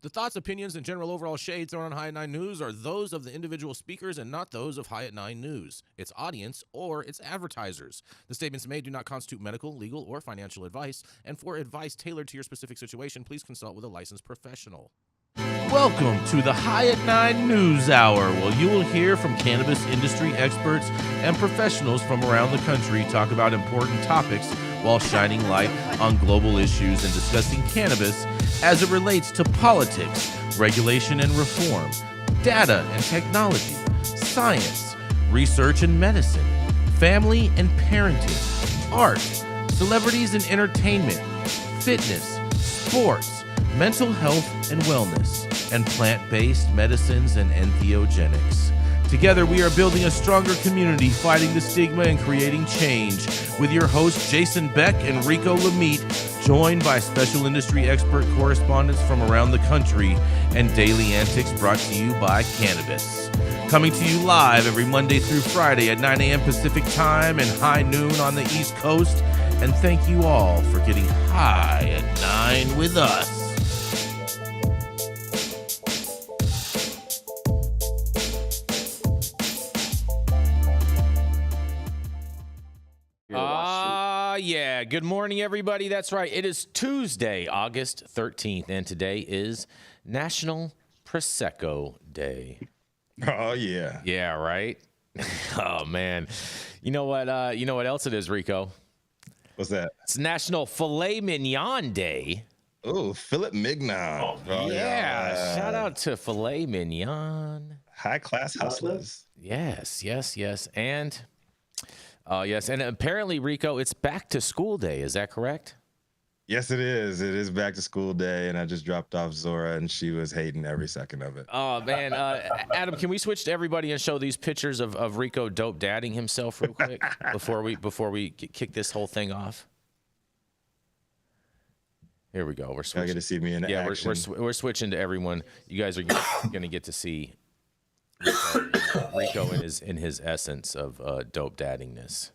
The thoughts, opinions, and general overall shade thrown on High at Nine News are those of the individual speakers and not those of High at Nine News, its audience, or its advertisers. The statements made do not constitute medical, legal, or financial advice, and for advice tailored to your specific situation, please consult with a licensed professional. Welcome to the High at Nine News Hour, where you will hear from cannabis industry experts and professionals from around the country talk about important topics while shining light on global issues and discussing cannabis as it relates to politics, regulation and reform, data and technology, science, research and medicine, family and parenting, art, celebrities and entertainment, fitness, sports, mental health and wellness, and plant-based medicines and entheogenics. Together, we are building a stronger community, fighting the stigma and creating change. With your hosts, Jason Beck and Rico Lamitte, joined by special industry expert correspondents from around the country, and daily antics brought to you by Cannabis. Coming to you live every Monday through Friday at 9 a.m. Pacific Time and high noon on the East Coast. And thank you all for getting high at 9 with us. Yeah. Good morning, everybody. That's right. It is Tuesday, August 13th, and today is National Prosecco Day. Oh, yeah. Yeah, right? Oh, man. You know what? You know what else it is, Rico? What's that? It's National Filet Mignon Day. Oh, Philip Mignon. Oh, yeah. Shout out to Filet Mignon. High-class hustlers. Yes. And... yes, and apparently, Rico, it's back to school day. Is that correct? Yes, it is. It is back to school day, and I just dropped off Zora, and she was hating every second of it. Oh, man. Adam, can we switch to everybody and show these pictures of Rico dope dadding himself real quick before we kick this whole thing off? Here we go. We're switching. I get to see me in action. We're switching to everyone. You guys are going to get to see Rico in his essence of dope daddingness.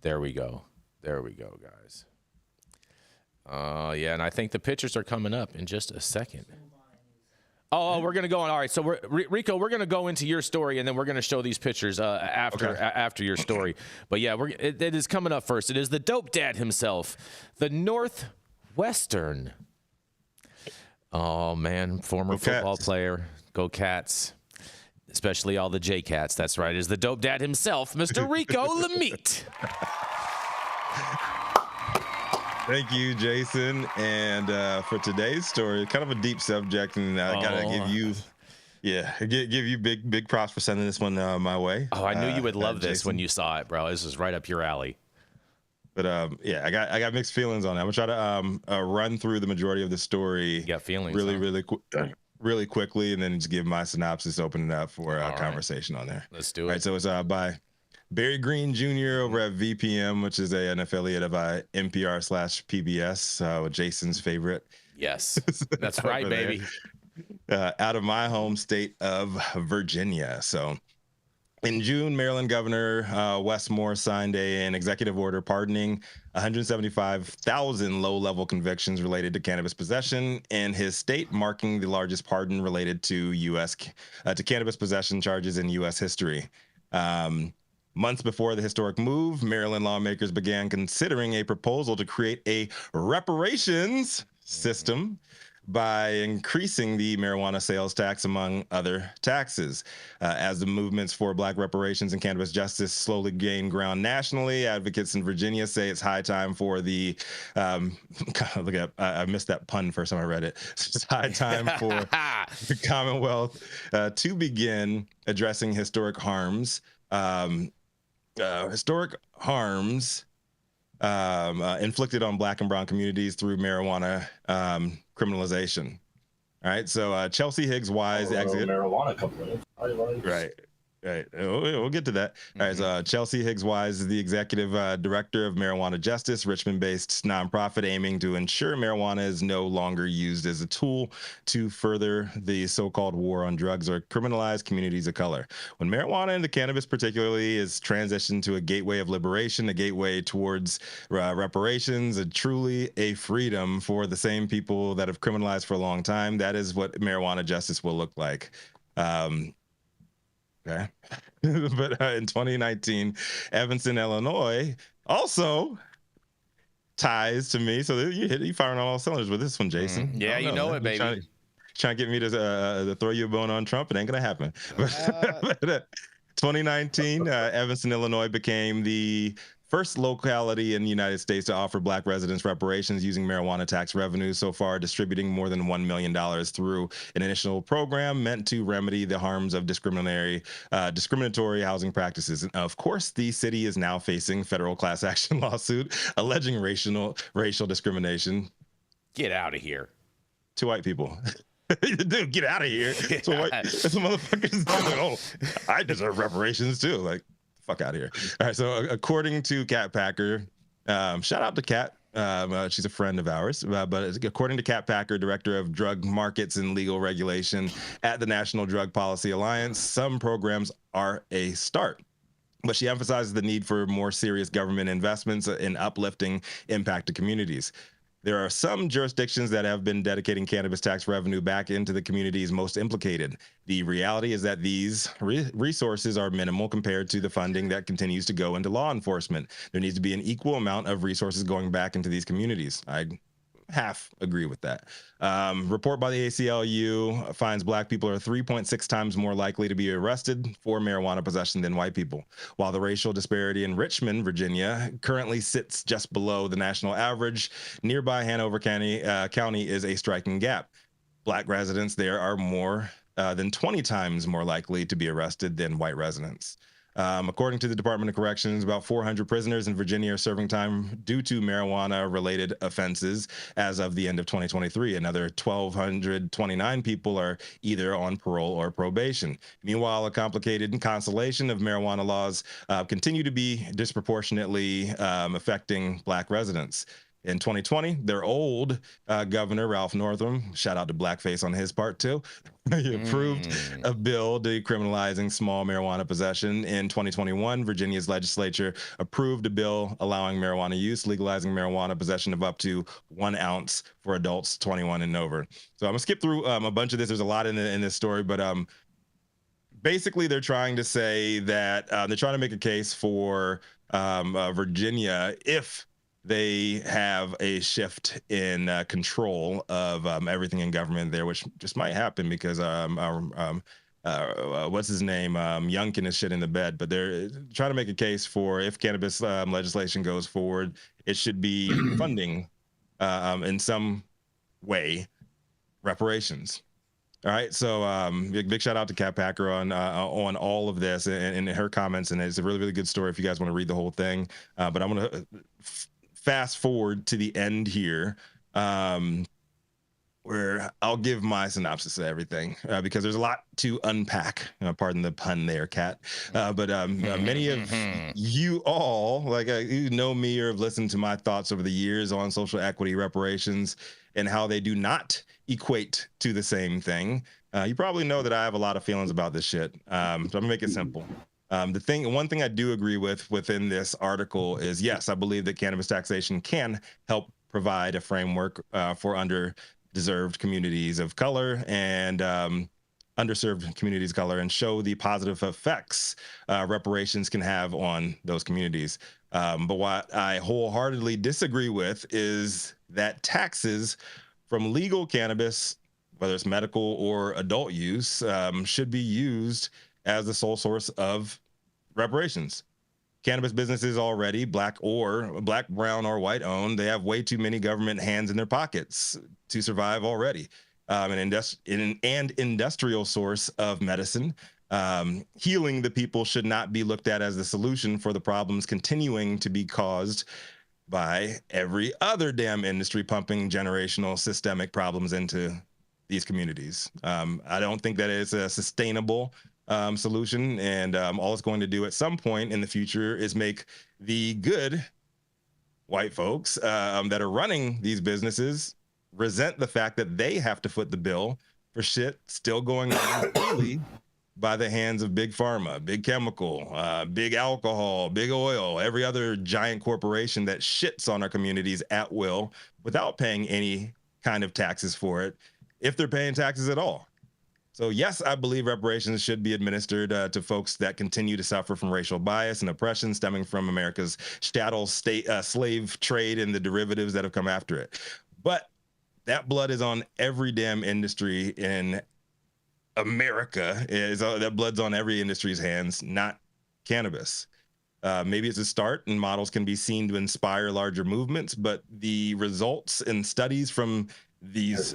There we go, guys. Yeah, and I think the pictures are coming up in just a second. Oh, we're gonna go on. All right, so Rico, we're gonna go into your story, and then we're gonna show these pictures after your story. But yeah, it is coming up first. It is the dope dad himself, the Northwestern. Oh, man, former football player. Go Cats. Especially all the J-Cats. That's right. Is the dope dad himself, Mr. Rico Lamitte. Thank you, Jason. And for today's story, kind of a deep subject, and I got to give you big props for sending this one my way. Oh, I knew you would love this when you saw it, bro. This is right up your alley. But yeah, I got mixed feelings on that. I'm gonna try to run through the majority of the story. You got feelings, really quickly, and then just give my synopsis, opening it up for a conversation on there. Let's do it. All right, so it's by Barry Green Jr. over at VPM, which is an affiliate of NPR/PBS, with Jason's favorite. Yes, that's right, baby. Out of my home state of Virginia. So in June, Maryland Governor Wes Moore signed an executive order pardoning 175,000 low-level convictions related to cannabis possession in his state, marking the largest pardon related to to cannabis possession charges in U.S. history. Months before the historic move, Maryland lawmakers began considering a proposal to create a reparations system by increasing the marijuana sales tax, among other taxes. As the movements for Black reparations and cannabis justice slowly gain ground nationally, advocates in Virginia say it's high time for the, I missed that pun first time I read it. It's high time for the Commonwealth to begin addressing historic harms inflicted on Black and brown communities through marijuana criminalization. All right, so Chelsea Higgs Wise, marijuana company. Right. Right. We'll get to that. All right. So Chelsea Higgs-Wise is the executive director of Marijuana Justice, Richmond-based nonprofit aiming to ensure marijuana is no longer used as a tool to further the so-called war on drugs or criminalize communities of color. When marijuana and the cannabis particularly is transitioned to a gateway of liberation, a gateway towards reparations, truly a freedom for the same people that have criminalized for a long time, that is what marijuana justice will look like. Okay. But in 2019, Evanston, Illinois, also ties to me. So you firing on all cylinders with this one, Jason. Yeah, you know it, baby. Trying to get me to throw you a bone on Trump. It ain't gonna happen. But 2019, Evanston, Illinois became the first locality in the United States to offer Black residents reparations using marijuana tax revenue, so far distributing more than $1 million through an initial program meant to remedy the harms of discriminatory housing practices. And of course, the city is now facing federal class action lawsuit alleging racial discrimination. Get out of here. Two white people. Dude, get out of here. So motherfuckers like, oh, I deserve reparations too. Like, fuck out of here. All right. So according to Kat Packer, shout out to Kat. She's a friend of ours, but according to Kat Packer, director of drug markets and legal regulation at the National Drug Policy Alliance, some programs are a start. But she emphasizes the need for more serious government investments in uplifting impacted communities. There are some jurisdictions that have been dedicating cannabis tax revenue back into the communities most implicated. The reality is that these resources are minimal compared to the funding that continues to go into law enforcement. There needs to be an equal amount of resources going back into these communities. I half agree with that. Report by the ACLU finds Black people are 3.6 times more likely to be arrested for marijuana possession than white people. While the racial disparity in Richmond, Virginia, currently sits just below the national average, nearby Hanover County is a striking gap. Black residents there are more than 20 times more likely to be arrested than white residents. According to the Department of Corrections, about 400 prisoners in Virginia are serving time due to marijuana-related offenses as of the end of 2023. Another 1,229 people are either on parole or probation. Meanwhile, a complicated constellation of marijuana laws continue to be disproportionately affecting Black residents. In 2020, their old governor, Ralph Northam, shout out to blackface on his part too, he approved a bill decriminalizing small marijuana possession. In 2021, Virginia's legislature approved a bill allowing marijuana use, legalizing marijuana possession of up to 1 ounce for adults 21 and over. So I'm gonna skip through a bunch of this. There's a lot in this story, but basically they're trying to say that they're trying to make a case for Virginia if they have a shift in control of everything in government there, which just might happen because what's his name? Youngkin is shit in the bed, but they're trying to make a case for if cannabis legislation goes forward, it should be funding in some way reparations. All right, so big shout out to Kat Packer on all of this and her comments, and it's a really, really good story if you guys want to read the whole thing. But I'm going to fast forward to the end here, where I'll give my synopsis of everything because there's a lot to unpack. Pardon the pun there, Kat. But many of you all, like you know me or have listened to my thoughts over the years on social equity reparations and how they do not equate to the same thing. You probably know that I have a lot of feelings about this shit. So I'm gonna make it simple. One thing I do agree with within this article is, yes, I believe that cannabis taxation can help provide a framework for underdeserved communities of color and underserved communities of color and show the positive effects reparations can have on those communities. But what I wholeheartedly disagree with is that taxes from legal cannabis, whether it's medical or adult use, should be used as the sole source of reparations. Cannabis businesses already, black, brown, or white owned, they have way too many government hands in their pockets to survive already. An industrial source of medicine. Healing the people should not be looked at as the solution for the problems continuing to be caused by every other damn industry pumping generational systemic problems into these communities. I don't think that it's sustainable solution, and all it's going to do at some point in the future is make the good white folks that are running these businesses resent the fact that they have to foot the bill for shit still going on freely by the hands of big pharma, big chemical, big alcohol, big oil, every other giant corporation that shits on our communities at will without paying any kind of taxes for it, if they're paying taxes at all. So yes, I believe reparations should be administered to folks that continue to suffer from racial bias and oppression stemming from America's chattel slave trade and the derivatives that have come after it. But that blood is on every damn industry in America. That blood's on every industry's hands, not cannabis. Maybe it's a start and models can be seen to inspire larger movements, but the results and studies from these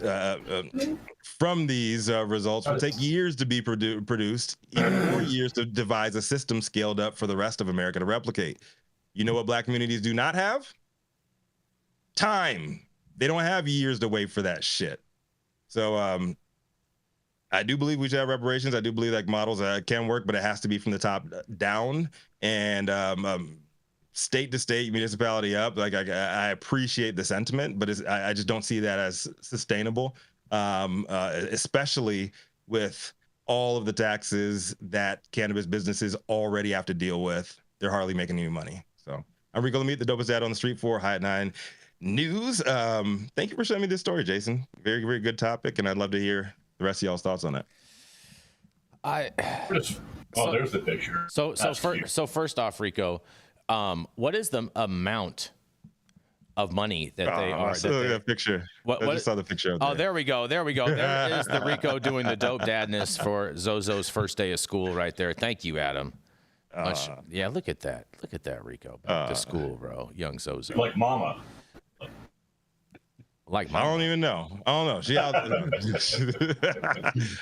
results will take years to be produced, even more years to devise a system scaled up for the rest of America to replicate. You know what Black communities do not have? Time. They don't have years to wait for that shit. So I do believe we should have reparations. I do believe like models can work, but it has to be from the top down and state to state, municipality up. Like I appreciate the sentiment, but I just don't see that as sustainable, especially with all of the taxes that cannabis businesses already have to deal with. They're hardly making any money. So I'm Rico Lamitte, the dopest dad on the street for High at 9 News. Thank you for showing me this story, Jason. Very, very good topic, and I'd love to hear the rest of y'all's thoughts on it. There's the picture. So first off, Rico, what is the amount of money that they are? I saw that picture. I just saw the picture. Oh, there we go. There is the Rico doing the dope dadness for Zozo's first day of school right there. Thank you, Adam. Yeah, look at that. Look at that, Rico. Back to school, bro. Young Zozo. Like mama. I don't even know. I don't know. She out.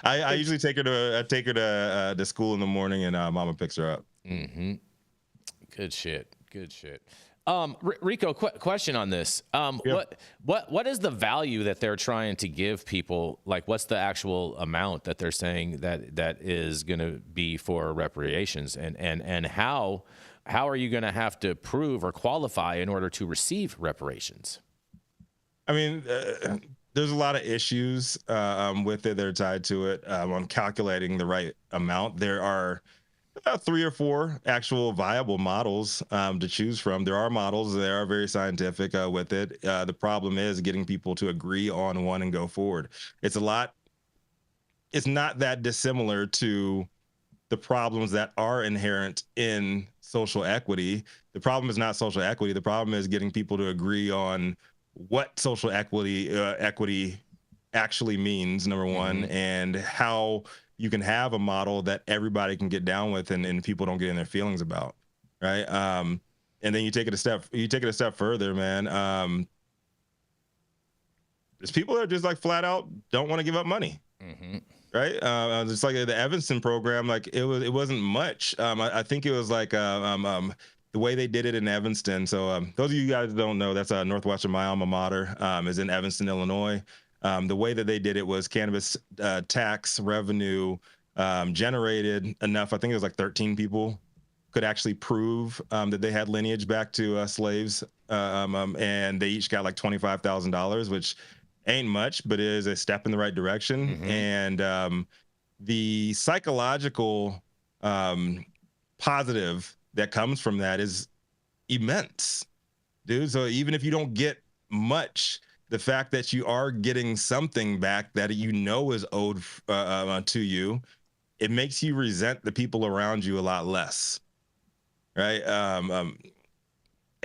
I usually take her to school in the morning, and Mama picks her up. Mm-hmm. Good shit. Rico, question on this. What is the value that they're trying to give people? Like, what's the actual amount that they're saying that is going to be for reparations, and how are you going to have to prove or qualify in order to receive reparations? I mean, there's a lot of issues with it that are tied to it on calculating the right amount. There are about 3 or 4 actual viable models to choose from. There are models that are very scientific with it. The problem is getting people to agree on one and go forward. It's not that dissimilar to the problems that are inherent in social equity. The problem is not social equity. The problem is getting people to agree on what social equity actually means, number one, and how you can have a model that everybody can get down with and people don't get in their feelings about, right? And then you take it a step further, man. There's people that are just like flat out don't want to give up money, right? Just like the Evanston program, like it wasn't much. I think it was like the way they did it in Evanston. So those of you guys that don't know, that's Northwestern, my alma mater, is in Evanston, Illinois. The way that they did it was cannabis tax revenue generated enough. I think it was like 13 people could actually prove that they had lineage back to slaves, and they each got like $25,000, which ain't much, but is a step in the right direction. And the psychological positive that comes from that is immense, dude. So even if you don't get much, the fact that you are getting something back that you know is owed to you, it makes you resent the people around you a lot less, right?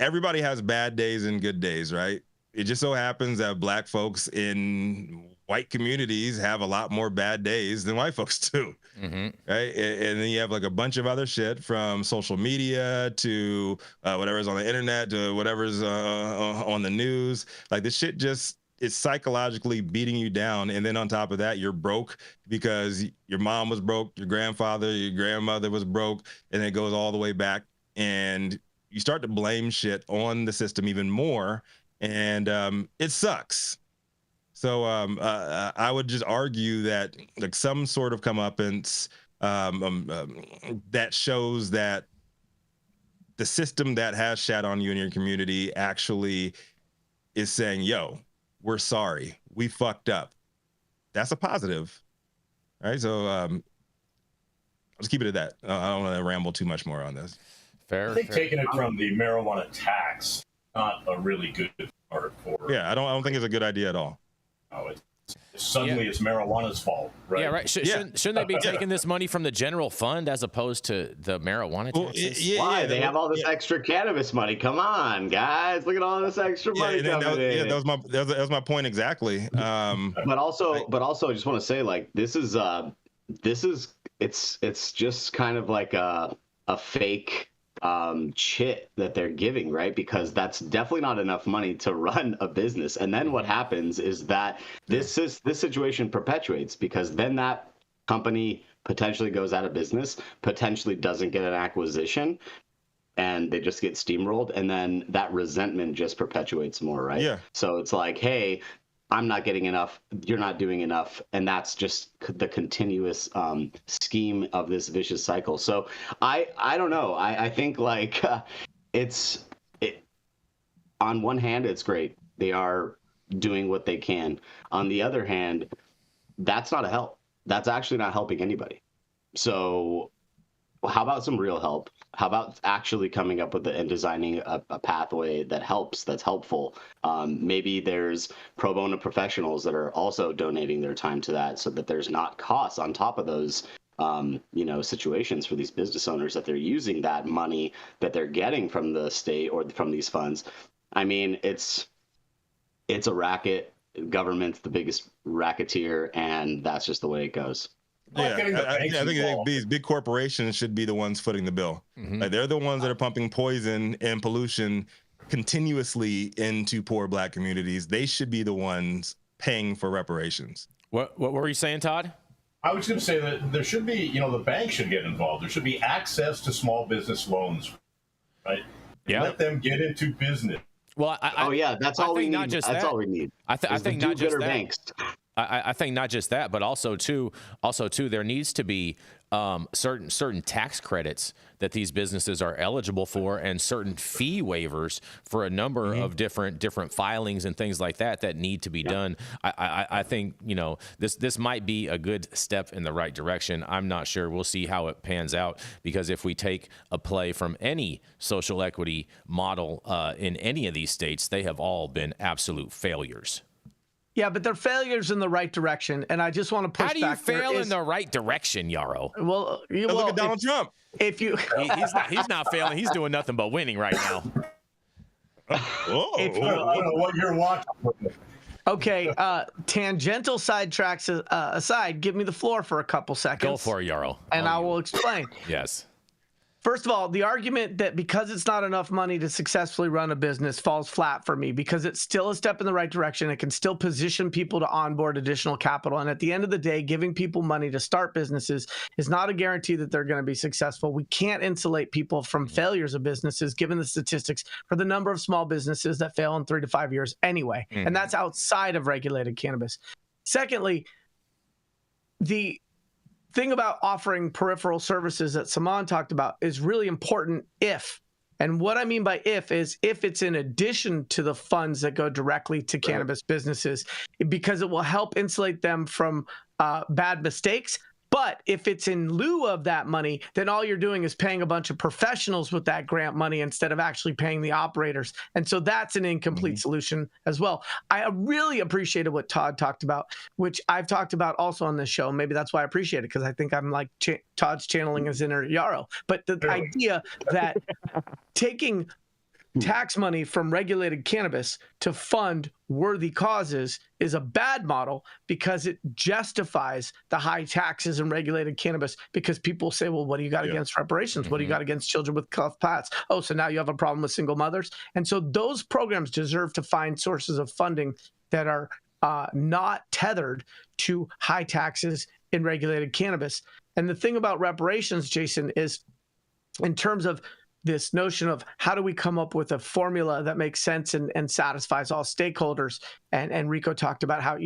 Everybody has bad days and good days, right? It just so happens that Black folks in white communities have a lot more bad days than white folks do, right? And then you have like a bunch of other shit, from social media to whatever's on the internet to whatever's on the news. Like this shit just is psychologically beating you down. And then on top of that, you're broke because your mom was broke, your grandfather, your grandmother was broke, and it goes all the way back. And you start to blame shit on the system even more. And it sucks. So I would just argue that like some sort of comeuppance that shows that the system that has shat on you and your community actually is saying, yo, we're sorry, we fucked up. That's a positive. All right, so let's keep it at that. I don't want to ramble too much more on this. I think taking it from the marijuana tax, not a really good start for. Yeah, I don't think it's a good idea at all. Oh, suddenly it's marijuana's fault, right? Yeah, right. Shouldn't they be taking this money from the general fund as opposed to the marijuana taxes? Why? They have all this extra cannabis money. Come on, guys. Look at all this extra money coming in. That was my point exactly. But also, I just want to say, like, this is it's just kind of like a fake chit that they're giving, right? Because that's definitely not enough money to run a business. And then what happens is that this situation perpetuates, because then that company potentially goes out of business, potentially doesn't get an acquisition, and they just get steamrolled, and then that resentment just perpetuates more, right? Yeah. So it's like, hey, I'm not getting enough, you're not doing enough, and that's just the continuous scheme of this vicious cycle. So I don't know. I think like on one hand, it's great. They are doing what they can. On the other hand, that's not a help. That's actually not helping anybody. So how about some real help? How about actually coming up with and designing a pathway that helps, that's helpful? Maybe there's pro bono professionals that are also donating their time to that, so that there's not costs on top of those, situations for these business owners, that they're using that money that they're getting from the state or from these funds. I mean, it's a racket. Government's the biggest racketeer, and that's just the way it goes. Yeah, I think these big corporations should be the ones footing the bill. Mm-hmm. Like, they're the ones that are pumping poison and pollution continuously into poor Black communities. They should be the ones paying for reparations. What were you saying, Todd? I was going to say that there should be, the bank should get involved. There should be access to small business loans, right? Yeah. Let them get into business. Well, that's all we need. That's all we need. I think not just that. Banks. I think not just that, but also too, there needs to be certain tax credits that these businesses are eligible for, and certain fee waivers for a number of different filings and things like that need to be done. I think this might be a good step in the right direction. I'm not sure. We'll see how it pans out, because if we take a play from any social equity model in any of these states, they have all been absolute failures. Yeah, but they're failures in the right direction, and I just want to push back. How do you fail in the right direction, Yarrow? Well, look at Donald Trump. If you, he's not failing. He's doing nothing but winning right now. I don't know what you're watching. Okay, tangential sidetracks aside, give me the floor for a couple seconds. Go for it, Yarrow. And I will explain. Yes. First of all, the argument that because it's not enough money to successfully run a business falls flat for me, because it's still a step in the right direction. It can still position people to onboard additional capital. And at the end of the day, giving people money to start businesses is not a guarantee that they're going to be successful. We can't insulate people from failures of businesses, given the statistics for the number of small businesses that fail in 3 to 5 years anyway. Mm-hmm. And that's outside of regulated cannabis. Secondly, the thing about offering peripheral services that Saman talked about is really important and what I mean by if it's in addition to the funds that go directly to cannabis businesses, because it will help insulate them from bad mistakes. But if it's in lieu of that money, then all you're doing is paying a bunch of professionals with that grant money instead of actually paying the operators. And so that's an incomplete solution as well. I really appreciated what Todd talked about, which I've talked about also on this show. Maybe that's why I appreciate it, because I think I'm like Todd's channeling his inner Yarrow. But the idea that taking tax money from regulated cannabis to fund worthy causes is a bad model, because it justifies the high taxes in regulated cannabis, because people say, well, what do you got against reparations? What do you got against children with cleft palate? Oh, so now you have a problem with single mothers? And so those programs deserve to find sources of funding that are not tethered to high taxes in regulated cannabis. And the thing about reparations, Jason, is in terms of this notion of how do we come up with a formula that makes sense and satisfies all stakeholders. And Rico talked about how,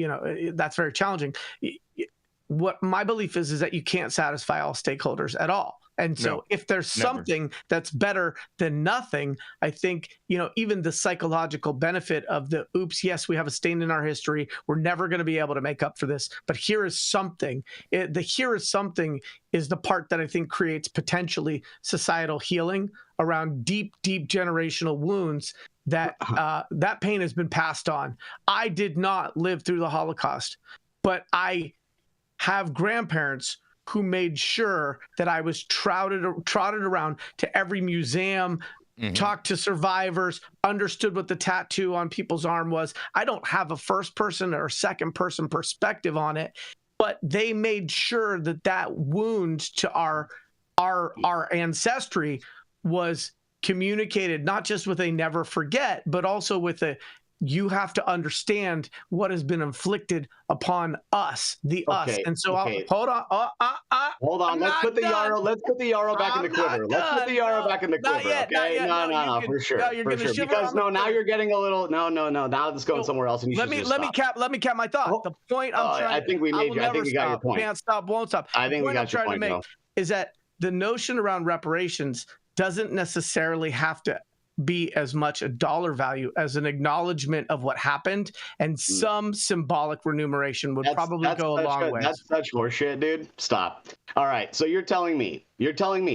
that's very challenging. what my belief is that you can't satisfy all stakeholders at all. And so No, if there's never. something that's better than nothing, I think, even the psychological benefit of the, oops, yes, we have a stain in our history. We're never going to be able to make up for this. But here is something. The here is something is the part that I think creates potentially societal healing around deep, deep generational wounds that that pain has been passed on. I did not live through the Holocaust, but I have grandparents who made sure that I was trotted around to every museum, talked to survivors, understood what the tattoo on people's arm was. I don't have a first person or second person perspective on it, but they made sure that that wound to our ancestry was communicated, not just with a never forget, but also with a, you have to understand what has been inflicted upon us, us. And so hold on. Hold on. Let's put the Yarrow back in the quiver. Let's put the Yarrow back in the quiver. Okay. No, for sure. No, for sure. Because now you're getting a little, no. Now this going somewhere else. And let me cap my thought. The point I'm trying. I think we got your point. Can't stop, won't stop. I think we got your point, though. Is that the notion around reparations doesn't necessarily have to be as much a dollar value as an acknowledgement of what happened, and some symbolic remuneration would probably go a long way. That's such horseshit, dude. Stop. All right, so you're telling me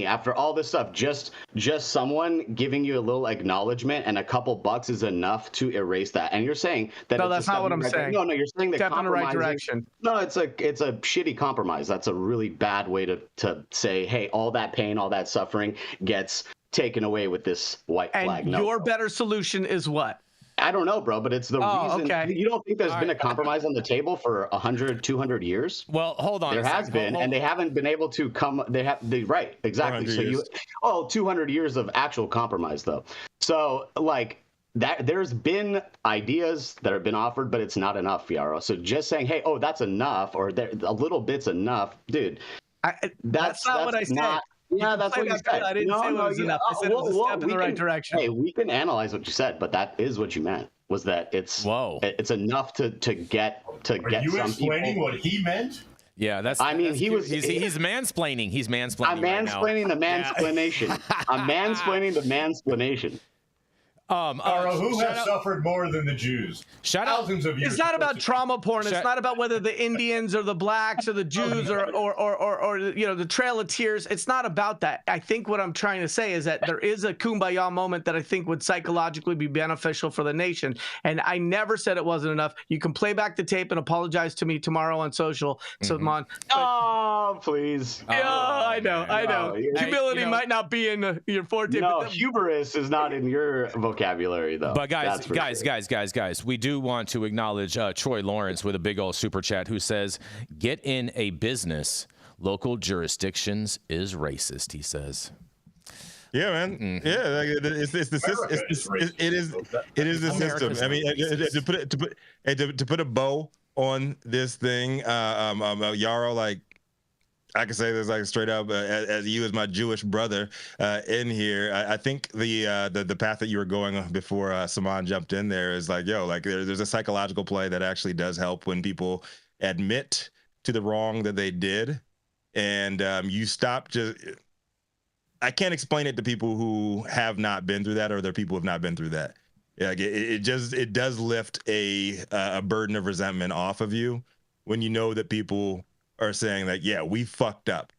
after all this stuff, just someone giving you a little acknowledgement and a couple bucks is enough to erase that? And you're saying that? No, that's not what I'm saying. No, you're saying that step in the right direction. No, it's a shitty compromise. That's a really bad way to say, hey, all that pain, all that suffering gets taken away with this white flag. And your better solution is what? I don't know, bro, but it's the reason. Okay. You don't think there's been a compromise on the table for 100, 200 years? Well, hold on. There has been, and they haven't been able to come. Right, exactly. So 200 years of actual compromise, though. So that, there's been ideas that have been offered, but it's not enough, Yarrow. So just saying, hey, that's enough, or a little bit's enough, dude. That's not what I said. Yeah, that's what you said. I didn't say it was enough. I said it was a step in the right direction. Hey, we can analyze what you said, but that is what you meant. Was that it's enough to get Are you some explaining people. What he meant? Yeah, he's mansplaining. He's mansplaining. I'm mansplaining the mansplanation. I'm mansplaining the mansplanation. Who has suffered more than the Jews? Thousands of years. It's not about trauma porn. It's not about whether the Indians or the blacks or the Jews or the Trail of Tears. It's not about that. I think what I'm trying to say is that there is a kumbaya moment that I think would psychologically be beneficial for the nation. And I never said it wasn't enough. You can play back the tape and apologize to me tomorrow on social. Saman. Please. Yeah, I know. Humility might not be in your forte. No, hubris is not in your vocabulary, though. But guys, we do want to acknowledge Troy Lawrence with a big old super chat who says, "Get in a business. Local jurisdictions is racist," he says. Yeah, man. Yeah, it is the system. I mean, to put a bow on this thing, Yarrow, I can say this straight up, as you as my Jewish brother in here. I think the path that you were going on before Saman jumped in there is there's a psychological play that actually does help when people admit to the wrong that they did, and you stop just. I can't explain it to people who have not been through that, or their people who have not been through that. Yeah, it does lift a burden of resentment off of you when you know that people are saying we fucked up,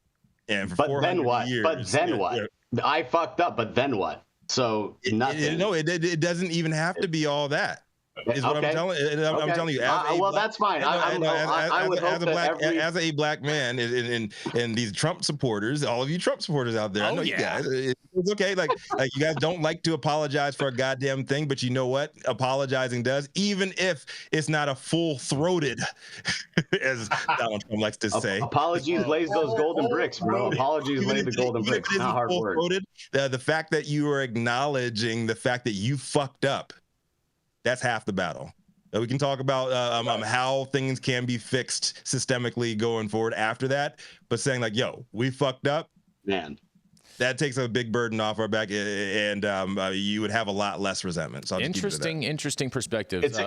and for 400 years. But then what? I fucked up, but then what? So nothing. It doesn't even have to be all that. Is what I'm telling. I'm telling you. That's fine. As a black man, and these Trump supporters, all of you Trump supporters out there, I know you guys. It's okay. Like you guys don't like to apologize for a goddamn thing, but you know what? Apologizing does, even if it's not a full-throated, as Donald Trump likes to say. Apologies lays those golden bricks, bro. Apologies lay the golden bricks. Not hard work. The fact that you are acknowledging the fact that you fucked up. That's half the battle. We can talk about how things can be fixed systemically going forward after that, but saying we fucked up, man. that takes a big burden off our back, and you would have a lot less resentment. So Interesting perspective. It's a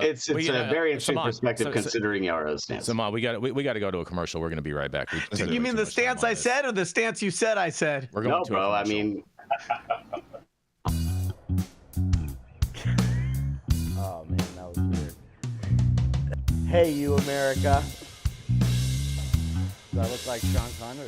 very interesting perspective considering Yarrow's stance. Saman, we got to go to a commercial. We're going to be right back. You mean the stance I said or the stance you said I said? We're going no, bro. I mean. Oh man, that was weird. Hey, you America. Do I look like Sean Connery?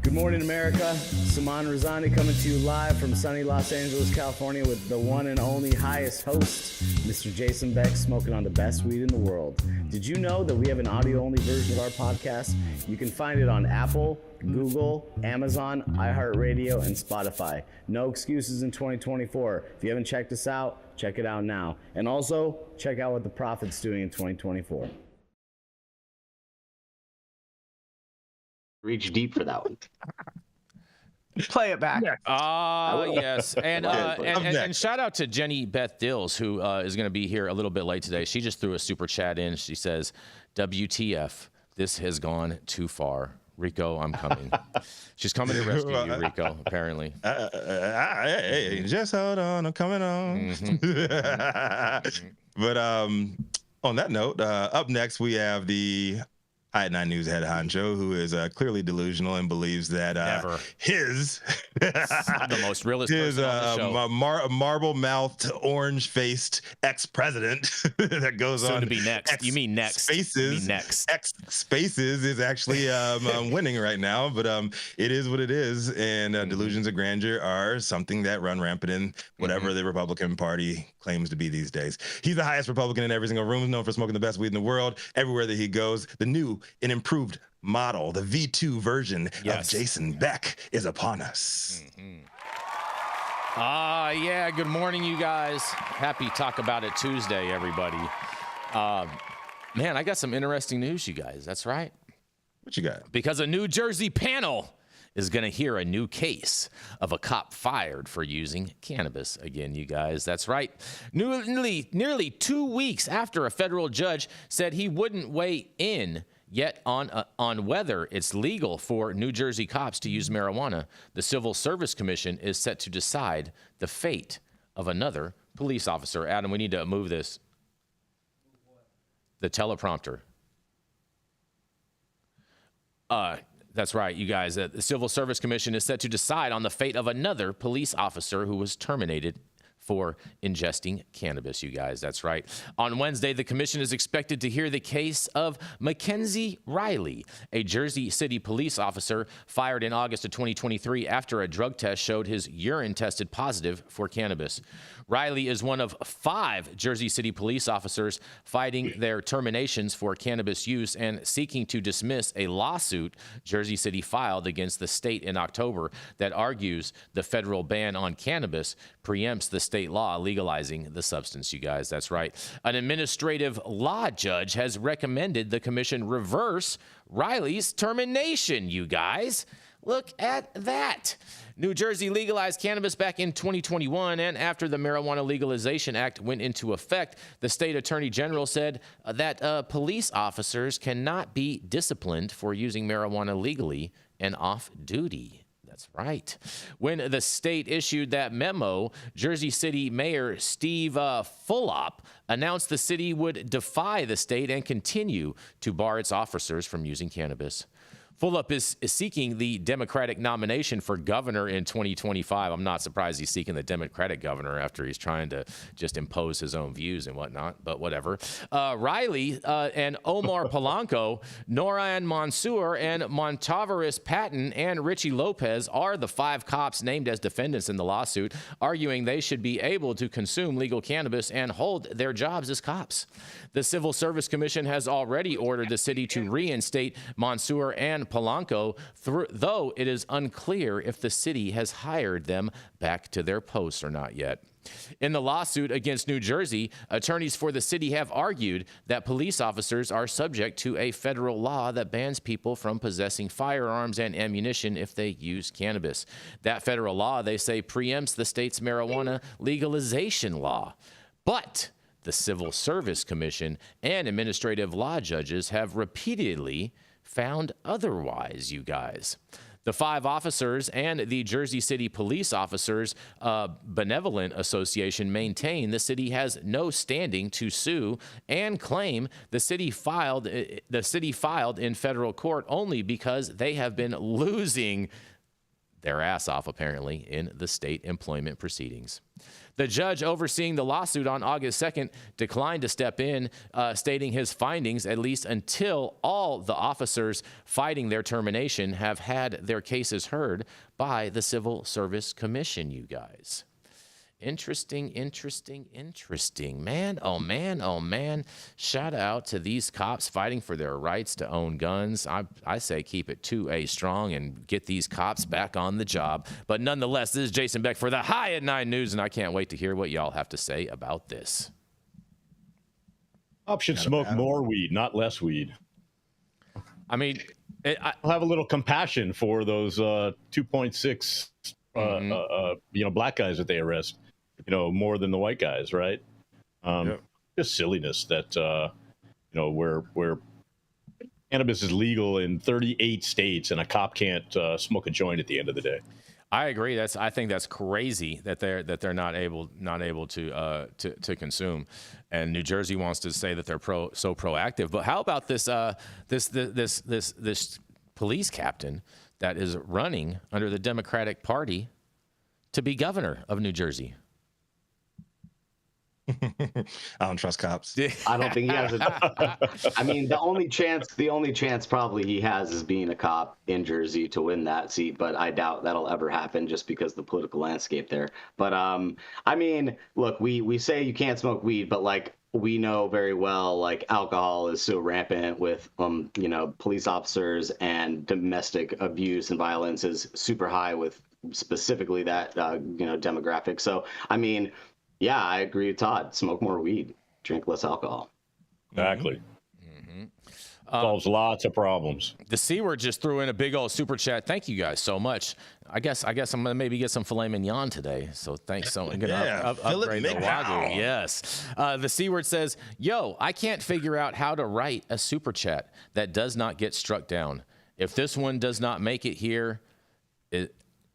Good morning, America. Saman Razani coming to you live from sunny Los Angeles, California with the one and only highest host, Mr. Jason Beck, smoking on the best weed in the world. Did you know that we have an audio-only version of our podcast? You can find it on Apple, Google, Amazon, iHeartRadio, and Spotify. No excuses in 2024. If you haven't checked us out, check it out now. And also, check out what the Prophet's doing in 2024. Reach deep for that one. Play it back. Yes. And shout out to Jenny Beth Dills, who is going to be here a little bit late today. She just threw a super chat in. She says, WTF, this has gone too far. Rico, I'm coming. She's coming to rescue you, Rico, apparently. Hey, just hold on, I'm coming on. Mm-hmm. But on that note, up next we have the High at Nine News head honcho, who is clearly delusional and believes that his the most realist person on the show. Marble-mouthed, orange-faced ex-president that goes Soon on to be next. You mean next? Spaces. X Spaces is actually winning right now, but it is what it is, and delusions of grandeur are something that run rampant in whatever the Republican Party claims to be these days. He's the highest Republican in every single room, known for smoking the best weed in the world. Everywhere that he goes, the new and improved model, the V2 version of Jason Beck, is upon us. Yeah. Good morning, you guys. Happy Talk About It Tuesday, everybody. Man, I got some interesting news, you guys. That's right. What you got? Because a New Jersey panel is going to hear a new case of a cop fired for using cannabis again, you guys. That's right. Nearly 2 weeks after a federal judge said he wouldn't weigh in yet on whether it's legal for New Jersey cops to use marijuana, the Civil Service Commission is set to decide the fate of another police officer. Adam, we need to move this. The teleprompter. That's right, you guys. The Civil Service Commission is set to decide on the fate of another police officer who was terminated for ingesting cannabis, you guys. That's right. On Wednesday, the commission is expected to hear the case of Mackenzie Riley, a Jersey City police officer fired in August of 2023 after a drug test showed his urine tested positive for cannabis. Riley is one of 5 Jersey City police officers fighting their terminations for cannabis use and seeking to dismiss a lawsuit Jersey City filed against the state in October that argues the federal ban on cannabis preempts the state law legalizing the substance, you guys. That's right. An administrative law judge has recommended the commission reverse Riley's termination, you guys. Look at that. New Jersey legalized cannabis back in 2021, and after the Marijuana Legalization Act went into effect, the state attorney general said that police officers cannot be disciplined for using marijuana legally and off-duty. That's right. When the state issued that memo, Jersey City Mayor Steve Fulop announced the city would defy the state and continue to bar its officers from using cannabis. Fulop is seeking the Democratic nomination for governor in 2025. I'm not surprised he's seeking the Democratic governor after he's trying to just impose his own views and whatnot, but whatever. Riley and Omar Polanco, Noran Mansour, and Montavaris Patton and Richie Lopez are the 5 cops named as defendants in the lawsuit, arguing they should be able to consume legal cannabis and hold their jobs as cops. The Civil Service Commission has already ordered the city to reinstate Mansour and Polanco, though it is unclear if the city has hired them back to their posts or not yet. In the lawsuit against New Jersey, attorneys for the city have argued that police officers are subject to a federal law that bans people from possessing firearms and ammunition if they use cannabis. That federal law, they say, preempts the state's marijuana legalization law. But The Civil Service Commission and administrative law judges have repeatedly found otherwise, you guys. The 5 officers and the Jersey City Police Officers Benevolent Association maintain the city has no standing to sue and claim the city filed in federal court only because they have been losing their ass off, apparently, in the state employment proceedings. The judge overseeing the lawsuit on August 2nd declined to step in, stating his findings, at least until all the officers fighting their termination have had their cases heard by the Civil Service Commission, you guys. Interesting, interesting, interesting. Man, oh man, oh man. Shout out to these cops fighting for their rights to own guns. I say keep it 2A strong and get these cops back on the job. But nonetheless, this is Jason Beck for the High at 9 News, and I can't wait to hear what y'all have to say about this. Cops should smoke more weed, not less weed. I mean, I'll have a little compassion for those 2.6 black guys that they arrest, more than the white guys, right? Just silliness that, where cannabis is legal in 38 states and a cop can't smoke a joint at the end of the day. I agree. I think that's crazy that they're not able to consume, and New Jersey wants to say that they're so proactive. But how about this police captain that is running under the Democratic Party to be governor of New Jersey? I don't trust cops. I don't think he has I mean, the only chance probably he has is being a cop in Jersey to win that seat, but I doubt that'll ever happen just because of the political landscape there. But I mean, look, we say you can't smoke weed, but like we know very well, like alcohol is so rampant with police officers, and domestic abuse and violence is super high with specifically that demographic. So I mean, yeah, I agree with Todd. Smoke more weed, drink less alcohol. Exactly. Solves lots of problems. The C Word just threw in a big old super chat. Thank you guys so much. I guess I'm gonna maybe get some filet mignon today. So thanks. So I'm gonna upgrade the Wagyu. Yes. The C Word says, "Yo, I can't figure out how to write a super chat that does not get struck down. If this one does not make it here,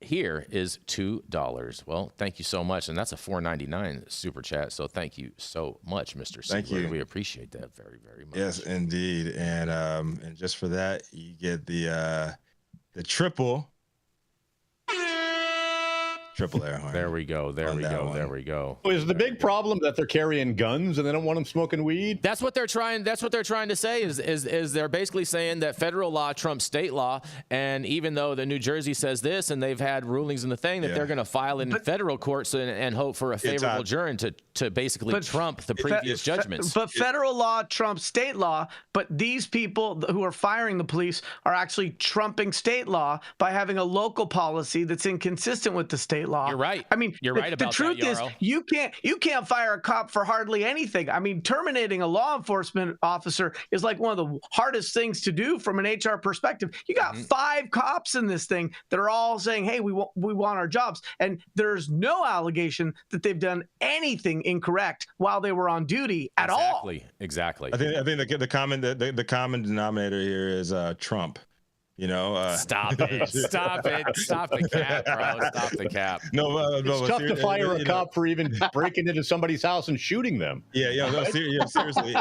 here is $2. Well, thank you so much, and that's a $4.99 super chat. So thank you so much, Mr. C Word. Thank you. We appreciate that very, very much. Yes, indeed. And just for that, you get the triple air horn. There we go. There we go. There we go. Is the big problem that they're carrying guns and they don't want them smoking weed? That's what they're trying to say is they're basically saying that federal law trumps state law, and even though the New Jersey says this and they've had rulings in the thing that they're going to file in federal courts and hope for a favorable jury to basically trump the previous judgments. But federal law trumps state law, but these people who are firing the police are actually trumping state law by having a local policy that's inconsistent with the state law. You're right. I mean, you're right about the truth that, is you can't fire a cop for hardly anything. I mean, terminating a law enforcement officer is like one of the hardest things to do from an HR perspective. You got 5 cops in this thing that are all saying, "Hey, we want our jobs," and there's no allegation that they've done anything incorrect while they were on duty at all. Exactly. I think the common denominator here is Trump. Stop it! Stop the cap, bro! Stop the cap. It's tough to fire a cop for even breaking into somebody's house and shooting them. Seriously.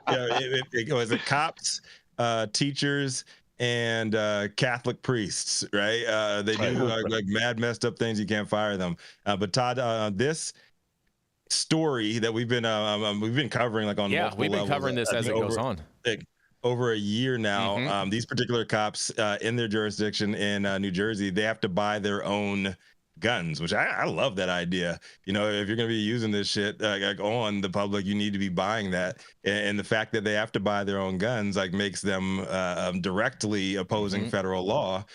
It was cops, teachers, and Catholic priests, right? They do like mad, messed up things. You can't fire them. But Todd, this story that we've been covering like on multiple we've been levels, covering this as it goes on. Over a year now, these particular cops in their jurisdiction in New Jersey, they have to buy their own guns, which I love that idea. If you're going to be using this shit like on the public, you need to be buying that. And the fact that they have to buy their own guns like makes them directly opposing federal law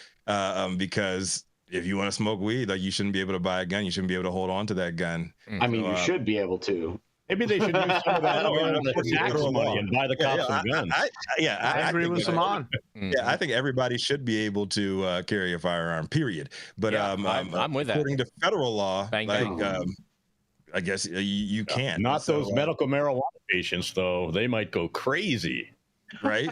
because if you want to smoke weed, like you shouldn't be able to buy a gun. You shouldn't be able to hold on to that gun. I mean, you should be able to. Maybe they should use some of that tax money and buy the cops some guns. I agree with Saman. Yeah, I think everybody should be able to carry a firearm, period. But I'm with that. According to federal law, I guess you can't. Not So, those medical marijuana patients, though. They might go crazy. right?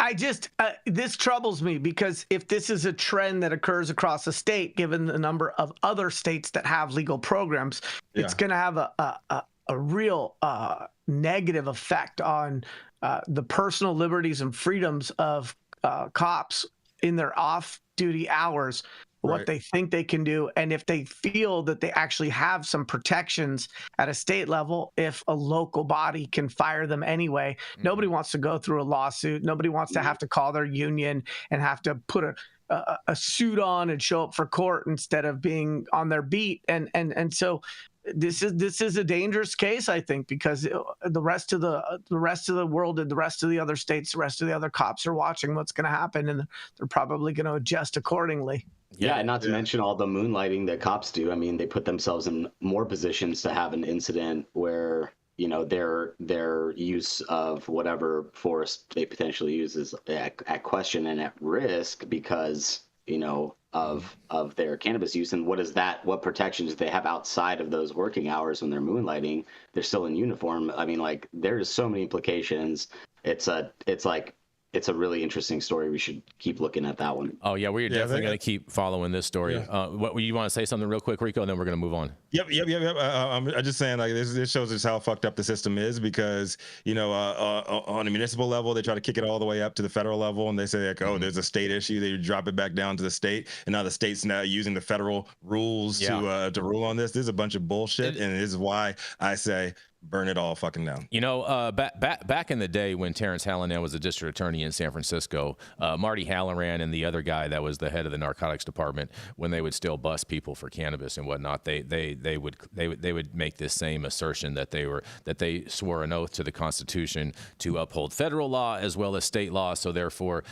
I just this troubles me because if this is a trend that occurs across the state, given the number of other states that have legal programs, it's going to have a real negative effect on the personal liberties and freedoms of cops in their off-duty hours, what they think they can do, and if they feel that they actually have some protections at a state level, if a local body can fire them anyway. Nobody wants to go through a lawsuit. Nobody wants to have to call their union and have to put a suit on and show up for court instead of being on their beat. And so this is a dangerous case, I think, because the rest of the world and the rest of the other states, the rest of the other cops are watching what's going to happen, and they're probably going to adjust accordingly. Yeah, and not to mention all the moonlighting that cops do. I mean, they put themselves in more positions to have an incident where, you know, their use of whatever force they potentially use is at question and at risk because, you know, of their cannabis use. And what protections do they have outside of those working hours when they're moonlighting? They're still in uniform. I mean, like, there's so many implications. It's a really interesting story. We should keep looking at that one. Oh yeah, we're definitely going to keep following this story. What you want to say something real quick, Rico, and then we're going to move on. Yep. I'm just saying, like, this shows us how fucked up the system is because, you know, on a municipal level, they try to kick it all the way up to the federal level, and they say, like, oh, there's a state issue. They drop it back down to the state, and now the state's now using the federal rules to rule on this. This is a bunch of bullshit, and this is why I say burn it all fucking down. You know, back in the day when Terrence Hallinan was a district attorney in San Francisco, Marty Halloran and the other guy that was the head of the narcotics department, when they would still bust people for cannabis and whatnot, they would make this same assertion that they swore an oath to the Constitution to uphold federal law as well as state law. So therefore,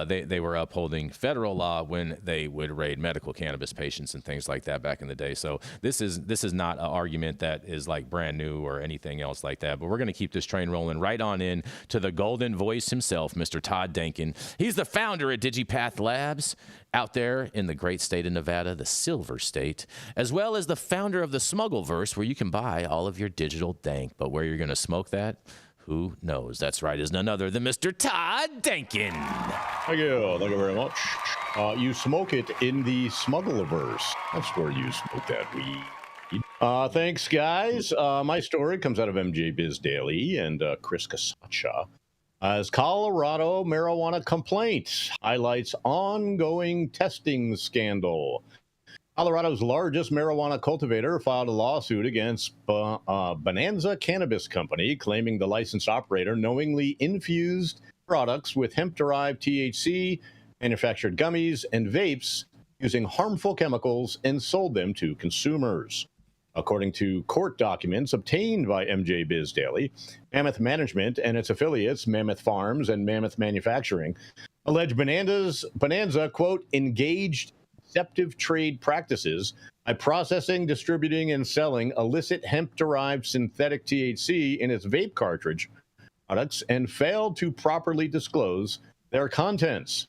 they were upholding federal law when they would raid medical cannabis patients and things like that back in the day. So this is not an argument that is like brand new or anything else like that, but we're going to keep this train rolling right on in to the golden voice himself, Mr. Todd Denkin. He's the founder at DigiPath Labs out there in the great state of Nevada, the Silver State, as well as the founder of the Smuggleverse, where you can buy all of your digital dank. But where you're going to smoke that, who knows? That's right, is none other than Mr. Todd Denkin. Thank you very much. You smoke it in the Smuggleverse. That's where you smoke that weed. Thanks, guys. My story comes out of MJ Biz Daily and Chris Casacha. As Colorado marijuana complaint highlights ongoing testing scandal. Colorado's largest marijuana cultivator filed a lawsuit against Bonanza Cannabis Company, claiming the licensed operator knowingly infused products with hemp-derived THC, manufactured gummies, and vapes using harmful chemicals and sold them to consumers. According to court documents obtained by MJ Biz Daily, Mammoth Management and its affiliates, Mammoth Farms and Mammoth Manufacturing, allege Bonanza, quote, engaged deceptive trade practices by processing, distributing, and selling illicit hemp-derived synthetic THC in its vape cartridge products and failed to properly disclose their contents.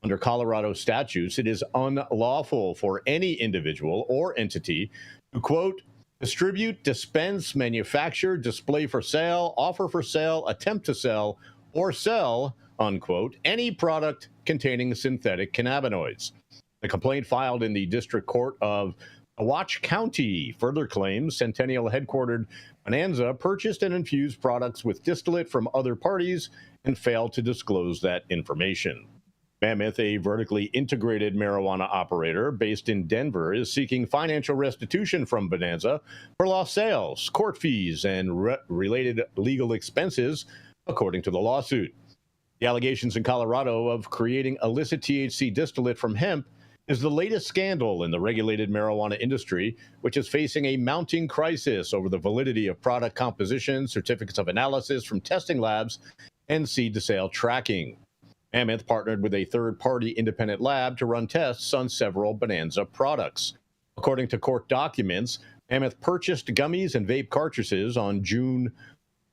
Under Colorado statutes, it is unlawful for any individual or entity to, quote, distribute, dispense, manufacture, display for sale, offer for sale, attempt to sell, or sell, unquote, any product containing synthetic cannabinoids. The complaint filed in the District Court of Wasatch County further claims Centennial headquartered Bonanza purchased and infused products with distillate from other parties and failed to disclose that information. Mammoth, a vertically integrated marijuana operator based in Denver, is seeking financial restitution from Bonanza for lost sales, court fees, and related legal expenses, according to the lawsuit. The allegations in Colorado of creating illicit THC distillate from hemp is the latest scandal in the regulated marijuana industry, which is facing a mounting crisis over the validity of product composition, certificates of analysis from testing labs, and seed-to-sale tracking. Mammoth partnered with a third-party independent lab to run tests on several Bonanza products. According to court documents, Mammoth purchased gummies and vape cartridges on June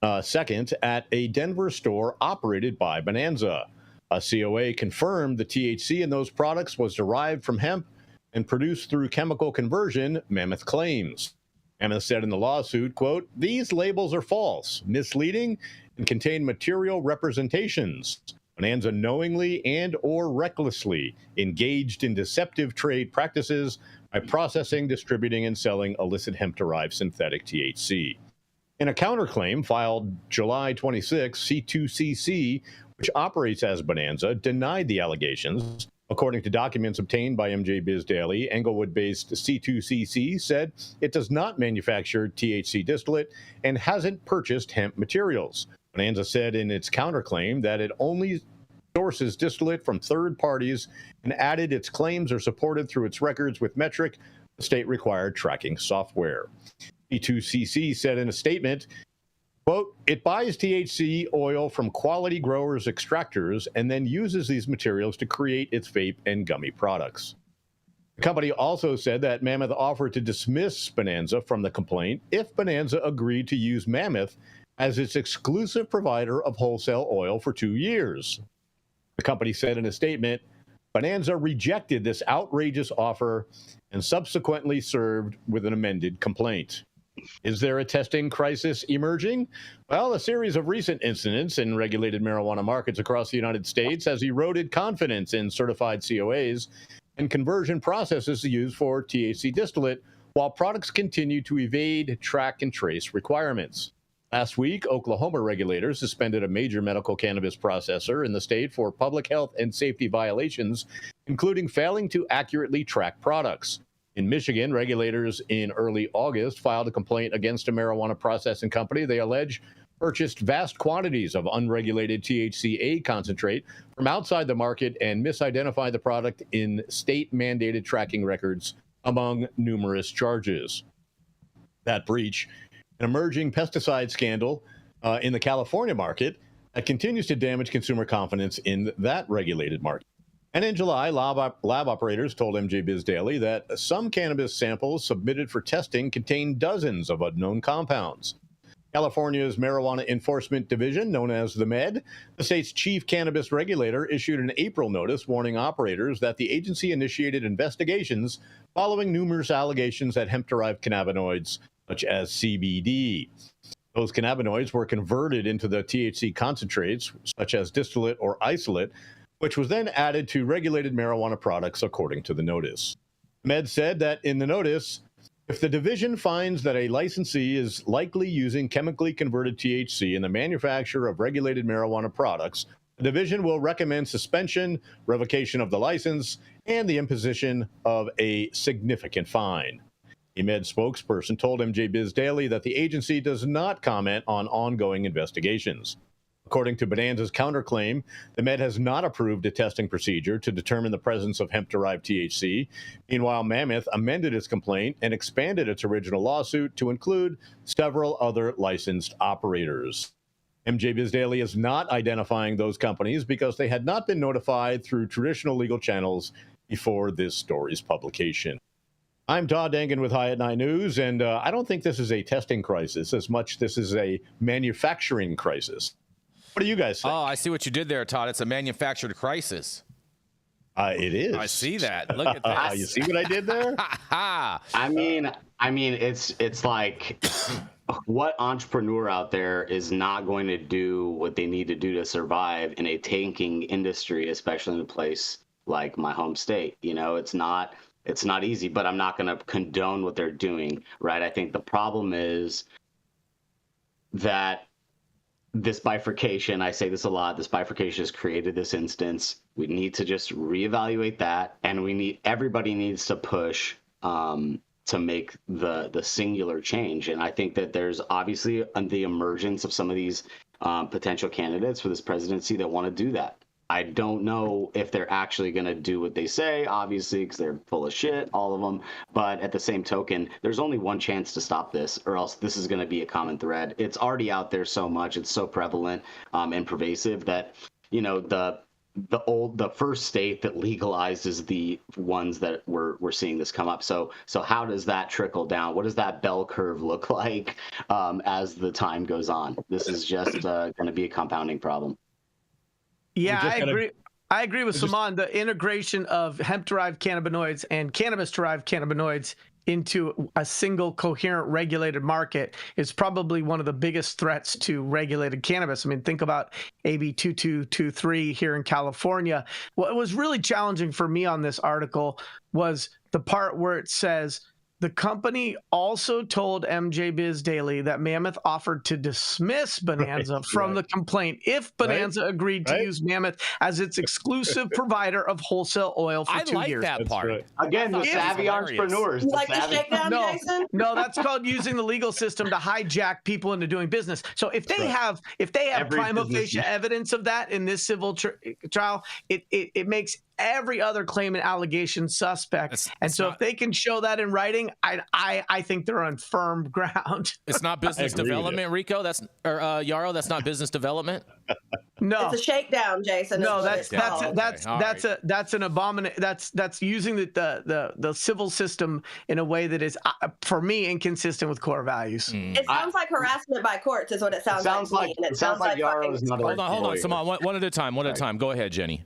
2nd at a Denver store operated by Bonanza. A COA confirmed the THC in those products was derived from hemp and produced through chemical conversion, Mammoth claims. Mammoth said in the lawsuit, quote, "These labels are false, misleading, and contain material representations. Bonanza knowingly and or recklessly engaged in deceptive trade practices by processing, distributing, and selling illicit hemp-derived synthetic THC." In a counterclaim filed July 26, C2CC, which operates as Bonanza, denied the allegations. According to documents obtained by MJ Biz Daily, Englewood-based C2CC said it does not manufacture THC distillate and hasn't purchased hemp materials. Bonanza said in its counterclaim that it only sources distillate from third parties and added its claims are supported through its records with Metric, the state-required tracking software. C2CC said in a statement, quote, "It buys THC oil from quality growers, extractors, and then uses these materials to create its vape and gummy products." The company also said that Mammoth offered to dismiss Bonanza from the complaint if Bonanza agreed to use Mammoth as its exclusive provider of wholesale oil for 2 years. The company said in a statement, Bonanza rejected this outrageous offer and subsequently served with an amended complaint. Is there a testing crisis emerging? Well, a series of recent incidents in regulated marijuana markets across the United States has eroded confidence in certified COAs and conversion processes used for THC distillate, while products continue to evade track and trace requirements. Last week, Oklahoma regulators suspended a major medical cannabis processor in the state for public health and safety violations, including failing to accurately track products. In Michigan, regulators in early August filed a complaint against a marijuana processing company they allege purchased vast quantities of unregulated THCA concentrate from outside the market and misidentified the product in state-mandated tracking records, among numerous charges. That breach, an emerging pesticide scandal in the California market that continues to damage consumer confidence in that regulated market. And in July, lab operators told MJ Biz Daily that some cannabis samples submitted for testing contain dozens of unknown compounds. California's Marijuana Enforcement Division, known as the Med, the state's chief cannabis regulator, issued an April notice warning operators that the agency initiated investigations following numerous allegations that hemp-derived cannabinoids, such as CBD. Those cannabinoids were converted into the THC concentrates, such as distillate or isolate, which was then added to regulated marijuana products, according to the notice. Med said that in the notice, if the division finds that a licensee is likely using chemically converted THC in the manufacture of regulated marijuana products, the division will recommend suspension, revocation of the license, and the imposition of a significant fine. A Med spokesperson told MJ Biz Daily that the agency does not comment on ongoing investigations. According to Bonanza's counterclaim, the Med has not approved a testing procedure to determine the presence of hemp-derived THC. Meanwhile, Mammoth amended its complaint and expanded its original lawsuit to include several other licensed operators. MJ Biz Daily is not identifying those companies because they had not been notified through traditional legal channels before this story's publication. I'm Todd Denkin with High at Night News, and I don't think this is a testing crisis as much this is a manufacturing crisis. What do you guys think? Oh, I see what you did there, Todd. It's a manufactured crisis. It is. I see that. Look at this. You see what I did there? I mean, it's like what entrepreneur out there is not going to do what they need to do to survive in a tanking industry, especially in a place like my home state. You know, it's not easy, but I'm not going to condone what they're doing, right? I think the problem is that this bifurcation, I say this a lot, this bifurcation has created this instance. We need to just reevaluate that, and everybody needs to push to make the singular change. And I think that there's obviously the emergence of some of these potential candidates for this presidency that want to do that. I don't know if they're actually going to do what they say, obviously, because they're full of shit, all of them. But at the same token, there's only one chance to stop this, or else this is going to be a common thread. It's already out there so much. It's so prevalent and pervasive that, you know, the first state that legalizes the ones that we're seeing this come up. So how does that trickle down? What does that bell curve look like as the time goes on? This is just going to be a compounding problem. Yeah, I agree with Saman. The integration of hemp-derived cannabinoids and cannabis-derived cannabinoids into a single coherent regulated market is probably one of the biggest threats to regulated cannabis. I mean, think about AB 2223 here in California. What was really challenging for me on this article was the part where it says, the company also told MJ Biz Daily that Mammoth offered to dismiss Bonanza from the complaint if Bonanza agreed to use Mammoth as its exclusive provider of wholesale oil for 2 years. That part. Right. Again, the savvy entrepreneurs. You like the shakedown, No, Jason? no, that's called using the legal system to hijack people into doing business. So if they have Every prima business facie evidence of that in this civil trial, it makes every other claim and allegation suspect. If they can show that in writing, I think they're on firm ground. It's not business development, Rico. Yarrow. That's not business development. No, It's a shakedown, Jason. no, is what it's called. that's an abomination. That's using the civil system in a way that is, for me, inconsistent with core values. It sounds like harassment by courts, is what it sounds like. It sounds like Yarrow is not. Hold on, Saman. One at a time. Go ahead, Jenny.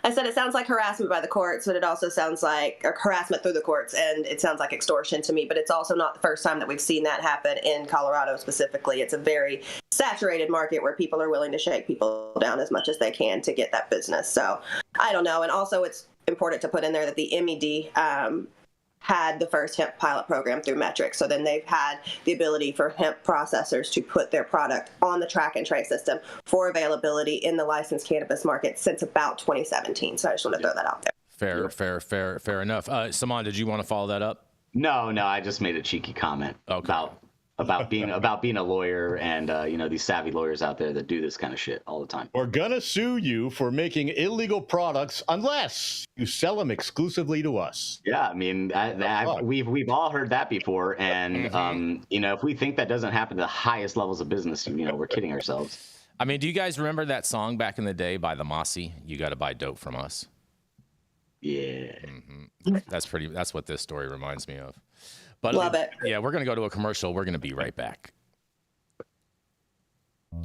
I said it sounds like harassment by the courts, but it also sounds like harassment through the courts, and it sounds like extortion to me. But it's also not the first time that we've seen that happen in Colorado specifically. It's a very saturated market where people are willing to shake people down as much as they can to get that business. So I don't know. And also it's important to put in there that the MED had the first hemp pilot program through Metrics. So then they've had the ability for hemp processors to put their product on the track and trace system for availability in the licensed cannabis market since about 2017. So I just want to throw that out there. Fair enough. Saman, did you want to follow that up? No, I just made a cheeky comment about being a lawyer and these savvy lawyers out there that do this kind of shit all the time. We're gonna sue you for making illegal products unless you sell them exclusively to us. Yeah, I mean we've all heard that before, and if we think that doesn't happen to the highest levels of business, we're kidding ourselves. I mean, do you guys remember that song back in the day by the Mossy? You got to buy dope from us. Yeah, That's what this story reminds me of. But Love it. Yeah, we're going to go to a commercial. We're going to be right back.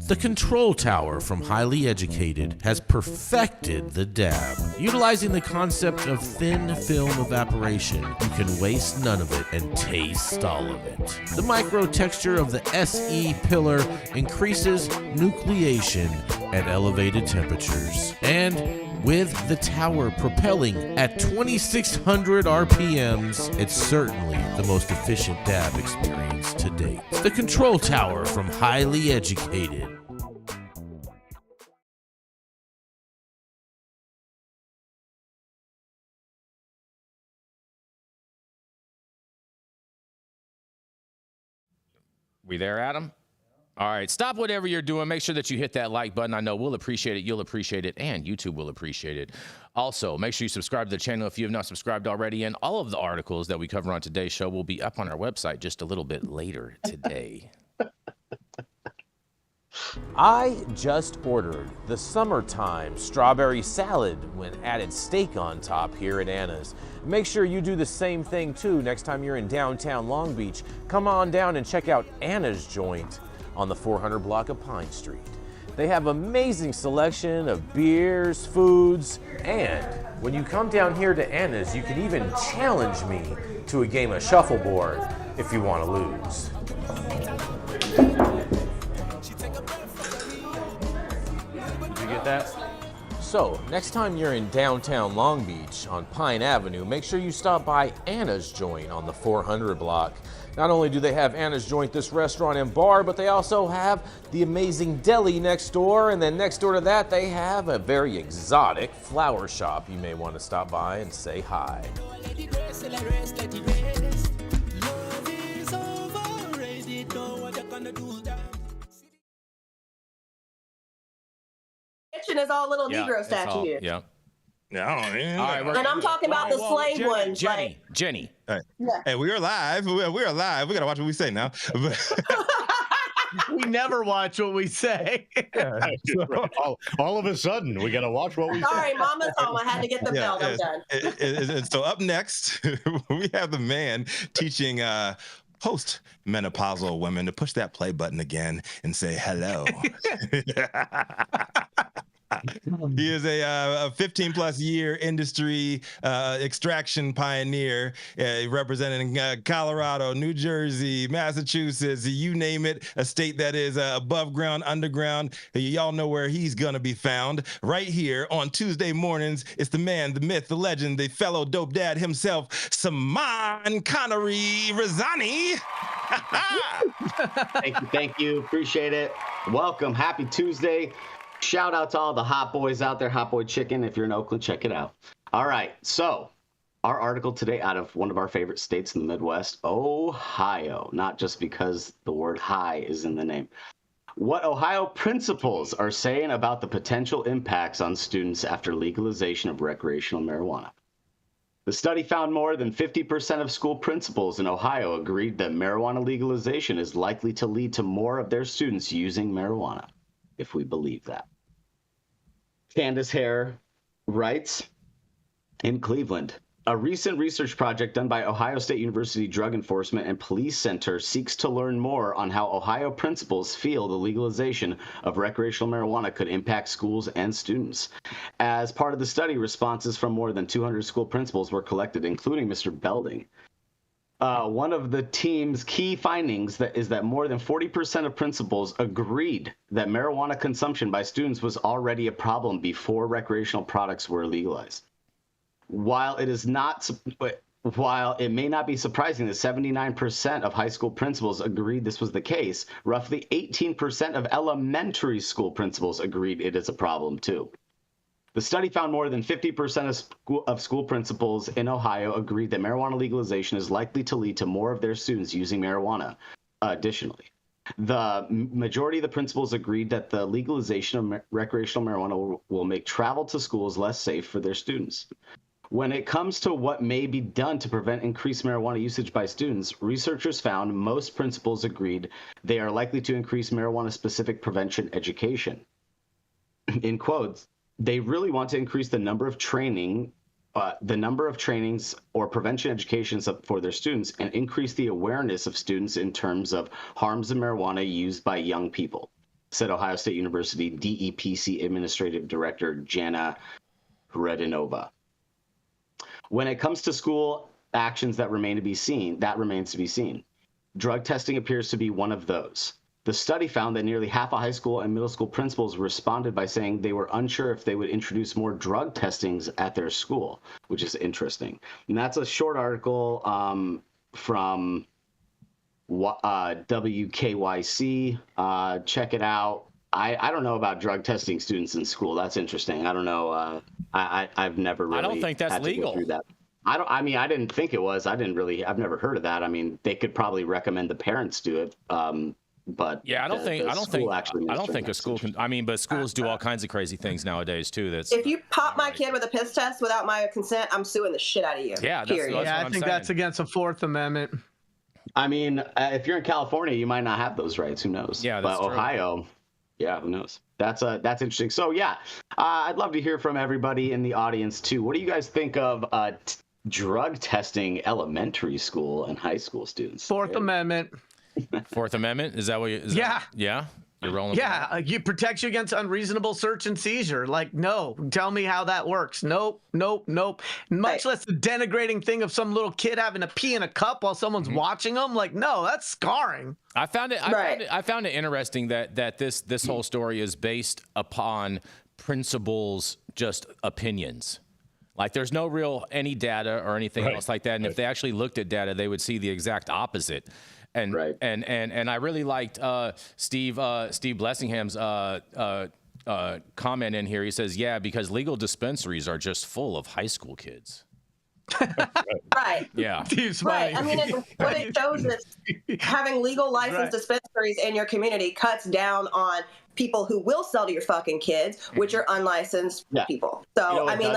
The Control Tower from Highly Educated has perfected the dab. Utilizing the concept of thin film evaporation, you can waste none of it and taste all of it. The micro texture of the SE pillar increases nucleation at elevated temperatures. And with the tower propelling at 2,600 RPMs, it's certainly the most efficient dab experience to date. The Control Tower from Highly Educated. We there, Adam? All right, stop whatever you're doing. Make sure that you hit that like button. I know we'll appreciate it, you'll appreciate it, and YouTube will appreciate it. Also, make sure you subscribe to the channel if you have not subscribed already, and all of the articles that we cover on today's show will be up on our website just a little bit later today. I just ordered the summertime strawberry salad when added steak on top here at Anna's. Make sure you do the same thing too next time you're in downtown Long Beach. Come on down and check out Anna's joint on the 400 block of Pine Street. They have amazing selection of beers, foods, and when you come down here to Anna's, you can even challenge me to a game of shuffleboard if you want to lose. Did you get that? So, next time you're in downtown Long Beach on Pine Avenue, make sure you stop by Anna's Joint on the 400 block. Not only do they have Anna's Joint, this restaurant and bar, but they also have the amazing deli next door, and then next door to that they have a very exotic flower shop. You may want to stop by and say hi. Kitchen is all little Negro statues. Yeah. Yeah, I don't know. All right, And I'm talking about the slave ones. Jenny. Hey, we are live. We are live. We gotta watch what we say now. We never watch what we say. all of a sudden, we got to watch what we say. Sorry, Mama's home. I had to get the belt. I'm done. So up next, we have the man teaching post-menopausal women to push that play button again and say hello. He is a 15-plus year industry extraction pioneer, representing Colorado, New Jersey, Massachusetts, you name it, a state that is above ground, underground. Y'all know where he's going to be found. Right here on Tuesday mornings, it's the man, the myth, the legend, the fellow dope dad himself, Saman Razani. Thank you. Appreciate it. Welcome. Happy Tuesday. Shout out to all the hot boys out there, Hot Boy Chicken. If you're in Oakland, check it out. All right. So our article today out of one of our favorite states in the Midwest, Ohio, not just because the word high is in the name. What Ohio principals are saying about the potential impacts on students after legalization of recreational marijuana. The study found more than 50% of school principals in Ohio agreed that marijuana legalization is likely to lead to more of their students using marijuana, if we believe that. Candace Hare writes, in Cleveland, a recent research project done by Ohio State University Drug Enforcement and Police Center seeks to learn more on how Ohio principals feel the legalization of recreational marijuana could impact schools and students. As part of the study, responses from more than 200 school principals were collected, including Mr. Belding. One of the team's key findings is that more than 40% of principals agreed that marijuana consumption by students was already a problem before recreational products were legalized. While it may not be surprising that 79% of high school principals agreed this was the case, roughly 18% of elementary school principals agreed it is a problem too. The study found more than 50% of school principals in Ohio agreed that marijuana legalization is likely to lead to more of their students using marijuana. Additionally, the majority of the principals agreed that the legalization of recreational marijuana will make travel to schools less safe for their students. When it comes to what may be done to prevent increased marijuana usage by students, researchers found most principals agreed they are likely to increase marijuana-specific prevention education. In quotes, they really want to increase the number of trainings or prevention educations for their students and increase the awareness of students in terms of harms of marijuana used by young people, said Ohio State University DEPC Administrative Director Jana Redinova. When it comes to school actions that remains to be seen. Drug testing appears to be one of those. The study found that nearly half of high school and middle school principals responded by saying they were unsure if they would introduce more drug testings at their school, which is interesting. And that's a short article from WKYC. Check it out. I don't know about drug testing students in school. That's interesting. I don't know. I've never really. I don't think that's legal. Through that. I didn't think it was. I've never heard of that. I mean, they could probably recommend the parents do it. But yeah, I don't think a school can. I mean, but schools do all kinds of crazy things nowadays too. That's if you pop my kid with a piss test without my consent, I'm suing the shit out of you. Yeah, I think that's against the Fourth Amendment. I mean, if you're in California, you might not have those rights. Who knows? Yeah, that's but true. Ohio, yeah, who knows? That's interesting. So yeah, I'd love to hear from everybody in the audience too. What do you guys think of drug testing elementary school and high school students? Fourth Amendment. Fourth Amendment? Is that what you? Yeah. You're rolling. Yeah, it protects you against unreasonable search and seizure. Like, no, tell me how that works. Nope. Much less the denigrating thing of some little kid having to pee in a cup while someone's watching them. Like, no, that's scarring. I found it interesting that this whole story is based upon principals' just opinions. Like, there's no real any data or anything else like that. And if they actually looked at data, they would see the exact opposite. And I really liked Steve Blessingham's comment in here. He says, yeah, because legal dispensaries are just full of high school kids. Right. Yeah. Right. I mean, what it shows is having legal licensed dispensaries in your community cuts down on people who will sell to your fucking kids, which are unlicensed people. So, I mean,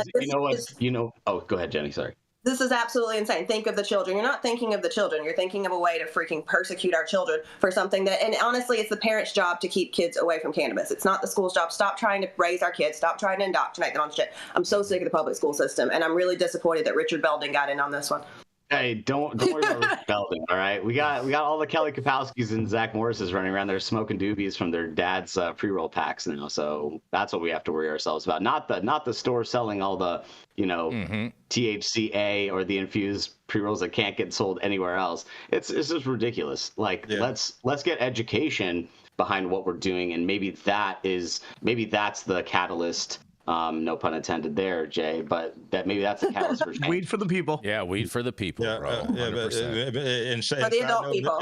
oh, go ahead, Jenny. Sorry. This is absolutely insane. Think of the children. You're not thinking of the children. You're thinking of a way to freaking persecute our children for something that, and honestly, it's the parents' job to keep kids away from cannabis. It's not the school's job. Stop trying to raise our kids. Stop trying to indoctrinate them on shit. I'm so sick of the public school system, and I'm really disappointed that Richard Belding got in on this one. Hey, don't worry about Richard Belding. All right, we got all the Kelly Kapowskis and Zach Morrises running around there smoking doobies from their dad's pre-roll packs now. So that's what we have to worry ourselves about. Not the store selling all the THCA or the infused pre-rolls that can't get sold anywhere else. It's just ridiculous. Like let's get education behind what we're doing, and maybe that's the catalyst. No pun intended there, Jay, but maybe that's the catalyst for change. Weed for the people. Yeah, weed for the people, bro. For the adult people.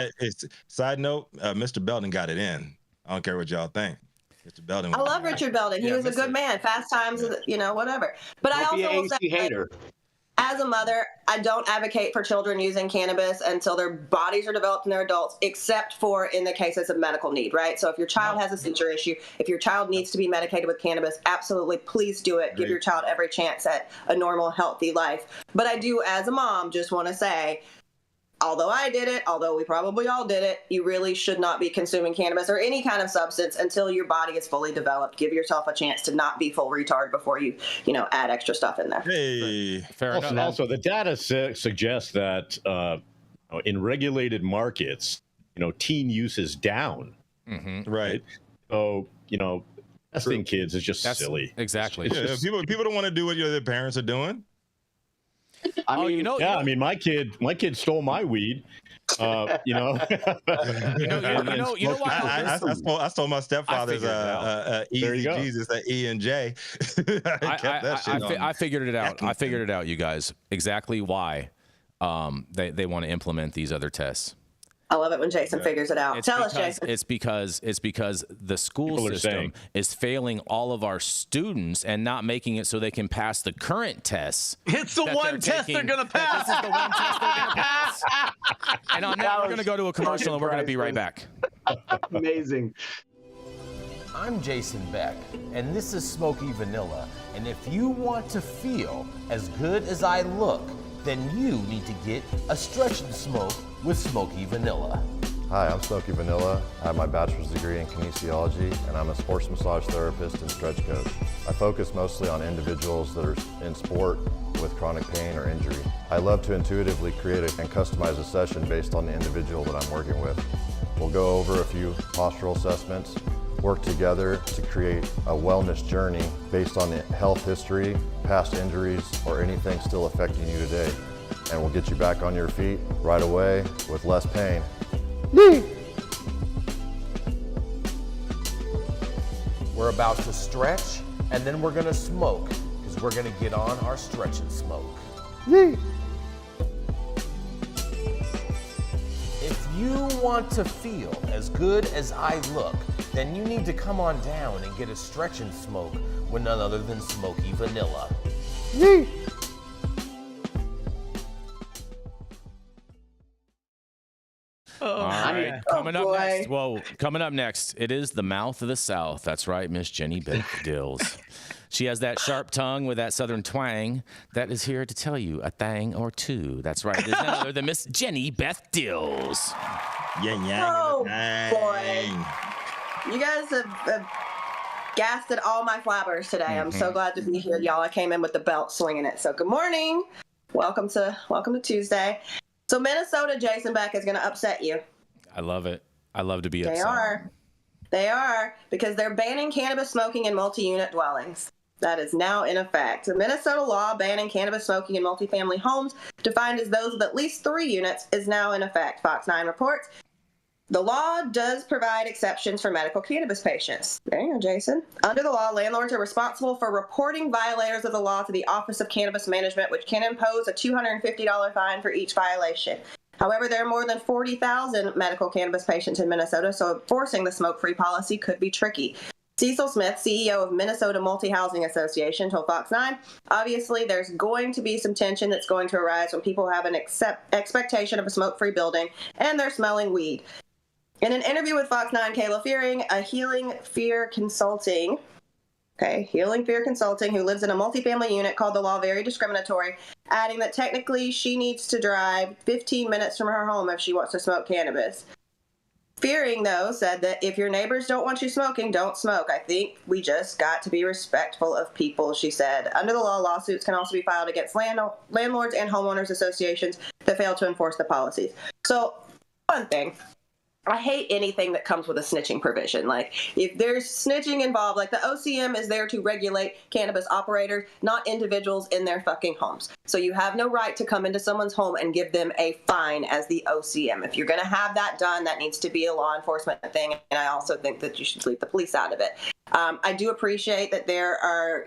Side note, Mr. Belden got it in. I don't care what y'all think. Mr. Belden. I love Richard Belden. He was a good man. Fast Times, whatever. But I also will say, hater. As a mother, I don't advocate for children using cannabis until their bodies are developed and they're adults, except for in the cases of medical need, right? So if your child has a seizure issue, if your child needs to be medicated with cannabis, absolutely, please do it. Give your child every chance at a normal, healthy life. But I do, as a mom, just want to say, although I did it, although we probably all did it, you really should not be consuming cannabis or any kind of substance until your body is fully developed. Give yourself a chance to not be full retard before you add extra stuff in there. Hey, fair enough. Also, the data suggests that in regulated markets, teen use is down. Mm-hmm. Right. So, testing kids is just silly. Exactly. Yeah, people don't want to do what their parents are doing. I mean, my kid stole my weed. I stole my stepfather's Easy Jesus at E&J. I figured it out. I figured it out, you guys. Exactly why they want to implement these other tests. I love it when Jason figures it out. Tell us, Jason. It's because the school system is failing all of our students and not making it so they can pass the current tests. It's the one test they're going to pass. This is the one test they're going to pass. And on that, we're going to go to a commercial, and we're going to be right back. Amazing. I'm Jason Beck, and this is Smoky Vanilla. And if you want to feel as good as I look, then you need to get a stretch and smoke with Smoky Vanilla. Hi, I'm Smoky Vanilla. I have my bachelor's degree in kinesiology, and I'm a sports massage therapist and stretch coach. I focus mostly on individuals that are in sport with chronic pain or injury. I love to intuitively create and customize a session based on the individual that I'm working with. We'll go over a few postural assessments, work together to create a wellness journey based on the health history, past injuries, or anything still affecting you today. And we'll get you back on your feet right away with less pain. We're about to stretch, and then we're gonna smoke, because we're gonna get on our stretch and smoke. If you want to feel as good as I look, then you need to come on down and get a stretch and smoke with none other than Smoky Vanilla. All right, coming up next, it is the mouth of the South. That's right, Miss Jenny Beth Dills. She has that sharp tongue with that southern twang that is here to tell you a thing or two. That's right, there's none other than Miss Jenny Beth Dills. Boy. You guys have gassed all my flabbers today. I'm so glad to be here, y'all. I came in with the belt swinging it. So good morning. Welcome to Tuesday. So Minnesota, Jason Beck, is going to upset you. I love it. I love to be upset. They are, because they're banning cannabis smoking in multi-unit dwellings. That is now in effect. The Minnesota law banning cannabis smoking in multifamily homes, defined as those with at least 3 units, is now in effect, Fox 9 reports. The law does provide exceptions for medical cannabis patients. There you go, Jason. Under the law, landlords are responsible for reporting violators of the law to the Office of Cannabis Management, which can impose a $250 fine for each violation. However, there are more than 40,000 medical cannabis patients in Minnesota, so enforcing the smoke-free policy could be tricky. Cecil Smith, CEO of Minnesota Multi-Housing Association, told Fox 9, obviously there's going to be some tension that's going to arise when people have an expectation of a smoke-free building and they're smelling weed. In an interview with Fox 9, Kayla Fearing, a Healing Fear Consulting, who lives in a multifamily unit, called the law very discriminatory, adding that technically she needs to drive 15 minutes from her home if she wants to smoke cannabis. Fearing, though, said that if your neighbors don't want you smoking, don't smoke. I think we just got to be respectful of people, she said. Under the law, lawsuits can also be filed against landlords and homeowners associations that fail to enforce the policies. So, one thing. I hate anything that comes with a snitching provision. Like, if there's snitching involved, like the OCM is there to regulate cannabis operators, not individuals in their fucking homes. So you have no right to come into someone's home and give them a fine as the OCM. If you're going to have that done, that needs to be a law enforcement thing. And I also think that you should leave the police out of it. I do appreciate that there are,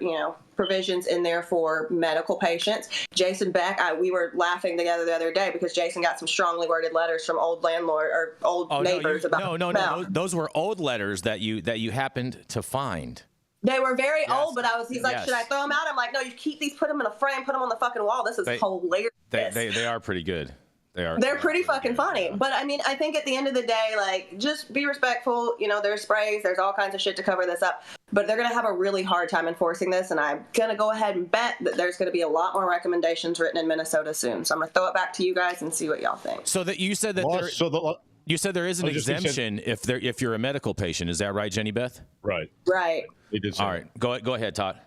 provisions in there for medical patients. Jason Beck, we were laughing together the other day because Jason got some strongly worded letters from old landlord or old neighbors about. No. Those were old letters that you happened to find. They were very old, but he's like, should I throw them out? I'm like, no, you keep these, put them in a frame, put them on the fucking wall. This is hilarious. They are pretty good. They're pretty fucking funny. But I mean, I think at the end of the day, like, just be respectful. There's sprays, there's all kinds of shit to cover this up. But they're going to have a really hard time enforcing this. And I'm going to go ahead and bet that there's going to be a lot more recommendations written in Minnesota soon. So I'm going to throw it back to you guys and see what y'all think. So that you said that you said there is an exemption if you're a medical patient. Is that right, Jenny Beth? Right. Right. They did say all right. Go ahead, Todd.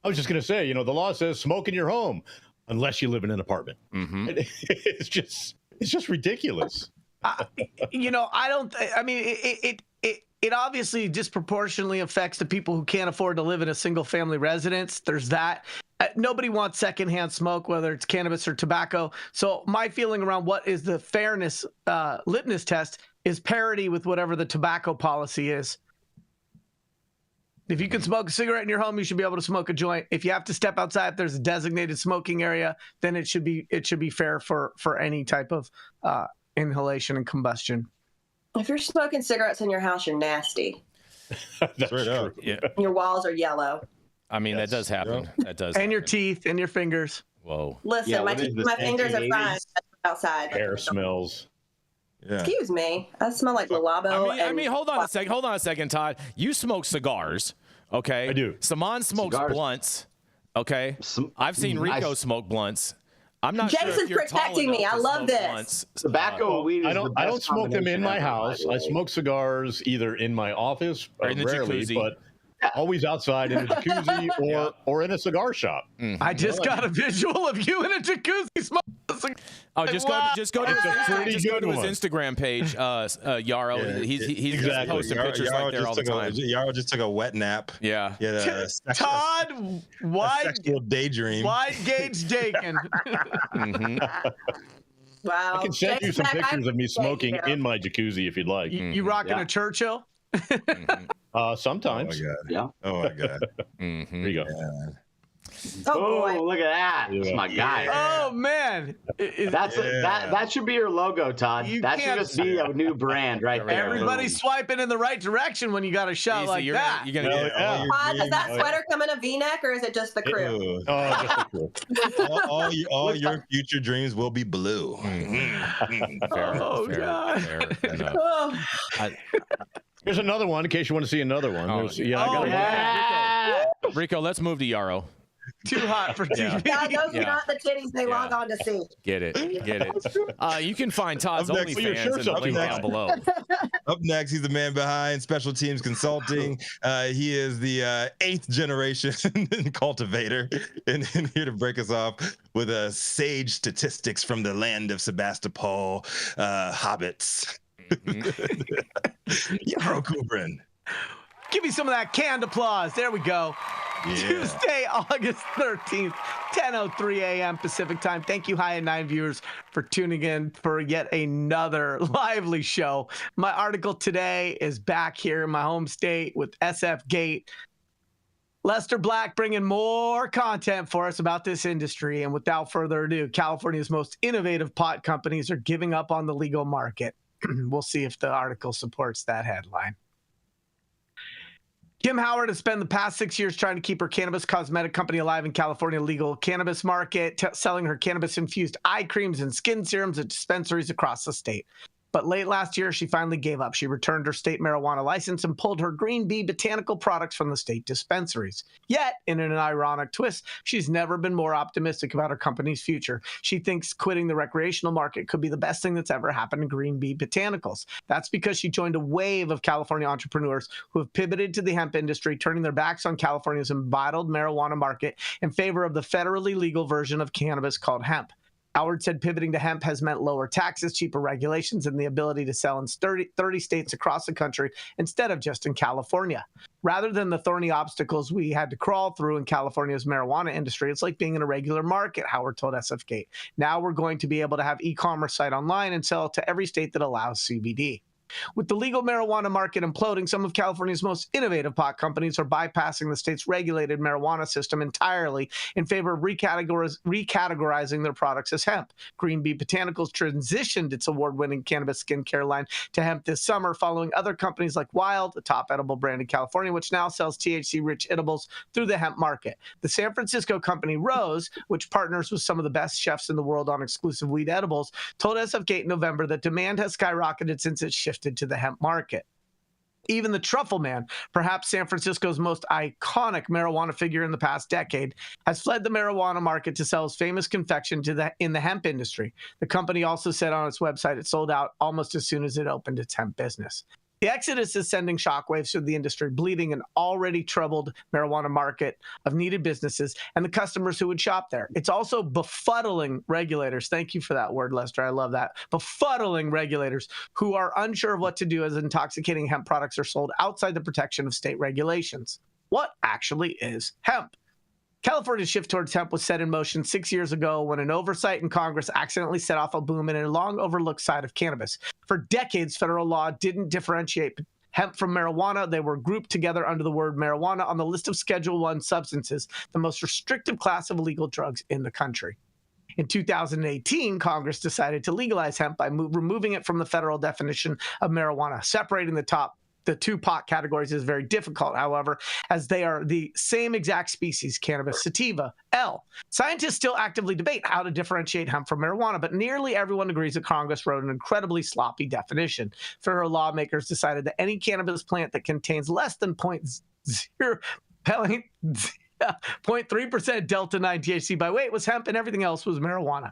I was just going to say, the law says smoke in your home unless you live in an apartment. Mm-hmm. It's just ridiculous. It obviously disproportionately affects the people who can't afford to live in a single family residence. There's that. Nobody wants secondhand smoke, whether it's cannabis or tobacco. So my feeling around what is the fairness litmus test is parity with whatever the tobacco policy is. If you can smoke a cigarette in your home, you should be able to smoke a joint. If you have to step outside, if there's a designated smoking area, then it should be fair for any type of inhalation and combustion. If you're smoking cigarettes in your house, you're nasty. That's right. Yeah. Your walls are yellow. I mean, that does happen. That does. And your teeth and your fingers. Whoa. Listen, my fingers are fine outside. Hair smells. Yeah. Excuse me. I smell like Lalabo. I mean, hold on a second, Todd. You smoke cigars, okay? I do. Saman smokes blunts, okay? I've seen Rico smoke blunts. I'm not Jason's sure if you're protecting tall me. enough I to love smoke this. blunts. Tobacco and weed. I don't smoke them in my house. I smoke cigars either in my office, or in the rarely, jacuzzi. but always outside in a jacuzzi or in a cigar shop. Mm-hmm. I just got a visual of you in a jacuzzi smoking. Oh, just go to his one. Instagram page, Yarrow. Yeah, he's just posting pictures right there all the time. Yarrow just took a wet nap. Yeah. Todd, wide daydream. Wide gauge Denkin. Mm-hmm. Wow. I can send you some pictures of me smoking in my jacuzzi if you'd like. You rocking a Churchill? Sometimes. Oh my god. Yeah. Oh my god. Mm-hmm. There you go. Yeah. Oh, boy. Look at that. That's my guy. Oh man. That should be your logo, Todd. That should just be a new brand right there. Everybody's swiping in the right direction when you got a shot like that. You're gonna get Todd, does that sweater come in a V-neck or is it just the crew? Ew. Oh, just the crew. all your future dreams will be blue. God. Fair enough. Oh. Here's another one in case you want to see another one. Rico, let's move to Yarrow. Too hot for TV. God, those are not the titties they log on to see. Get it. You can find Todd's OnlyFans in the link down below. Up next, he's the man behind Special Teams Consulting. He is the 8th generation cultivator, and here to break us off with sage statistics from the land of Sebastopol hobbits. Yarrow Kubrin. Give me some of that canned applause. There we go. Yeah. Tuesday, August 13th, 10:03 a.m. Pacific time. Thank you, High at 9 viewers, for tuning in for yet another lively show. My article today is back here in my home state with SF Gate. Lester Black bringing more content for us about this industry. And without further ado, California's most innovative pot companies are giving up on the legal market. We'll see if the article supports that headline. Kim Howard has spent the past 6 years trying to keep her cannabis cosmetic company alive in California legal cannabis market, selling her cannabis-infused eye creams and skin serums at dispensaries across the state. But late last year, she finally gave up. She returned her state marijuana license and pulled her Green Bee botanical products from the state dispensaries. Yet, in an ironic twist, she's never been more optimistic about her company's future. She thinks quitting the recreational market could be the best thing that's ever happened to Green Bee botanicals. That's because she joined a wave of California entrepreneurs who have pivoted to the hemp industry, turning their backs on California's embattled marijuana market in favor of the federally legal version of cannabis called hemp. Howard said pivoting to hemp has meant lower taxes, cheaper regulations, and the ability to sell in 30 states across the country instead of just in California. Rather than the thorny obstacles we had to crawl through in California's marijuana industry, it's like being in a regular market, Howard told SFGate. Now we're going to be able to have e-commerce site online and sell it to every state that allows CBD. With the legal marijuana market imploding, some of California's most innovative pot companies are bypassing the state's regulated marijuana system entirely in favor of recategorizing their products as hemp. Green Bee Botanicals transitioned its award-winning cannabis skincare line to hemp this summer, following other companies like Wild, a top edible brand in California, which now sells THC-rich edibles through the hemp market. The San Francisco company Rose, which partners with some of the best chefs in the world on exclusive weed edibles, told SFGate in November that demand has skyrocketed since its shift to the hemp market. Even the Truffle Man, perhaps San Francisco's most iconic marijuana figure in the past decade, has fled the marijuana market to sell his famous confection in the hemp industry. The company also said on its website it sold out almost as soon as it opened its hemp business. The exodus is sending shockwaves through the industry, bleeding an already troubled marijuana market of needed businesses and the customers who would shop there. It's also befuddling regulators. Thank you for that word, Lester. I love that. Befuddling regulators who are unsure of what to do as intoxicating hemp products are sold outside the protection of state regulations. What actually is hemp? California's shift towards hemp was set in motion 6 years ago when an oversight in Congress accidentally set off a boom in a long-overlooked side of cannabis. For decades, federal law didn't differentiate hemp from marijuana. They were grouped together under the word marijuana on the list of Schedule I substances, the most restrictive class of illegal drugs in the country. In 2018, Congress decided to legalize hemp by removing it from the federal definition of marijuana. Separating the two pot categories is very difficult, however, as they are the same exact species, cannabis sativa, L. Scientists still actively debate how to differentiate hemp from marijuana, but nearly everyone agrees that Congress wrote an incredibly sloppy definition. Federal lawmakers decided that any cannabis plant that contains less than 0.3% delta-9 THC by weight was hemp, and everything else was marijuana.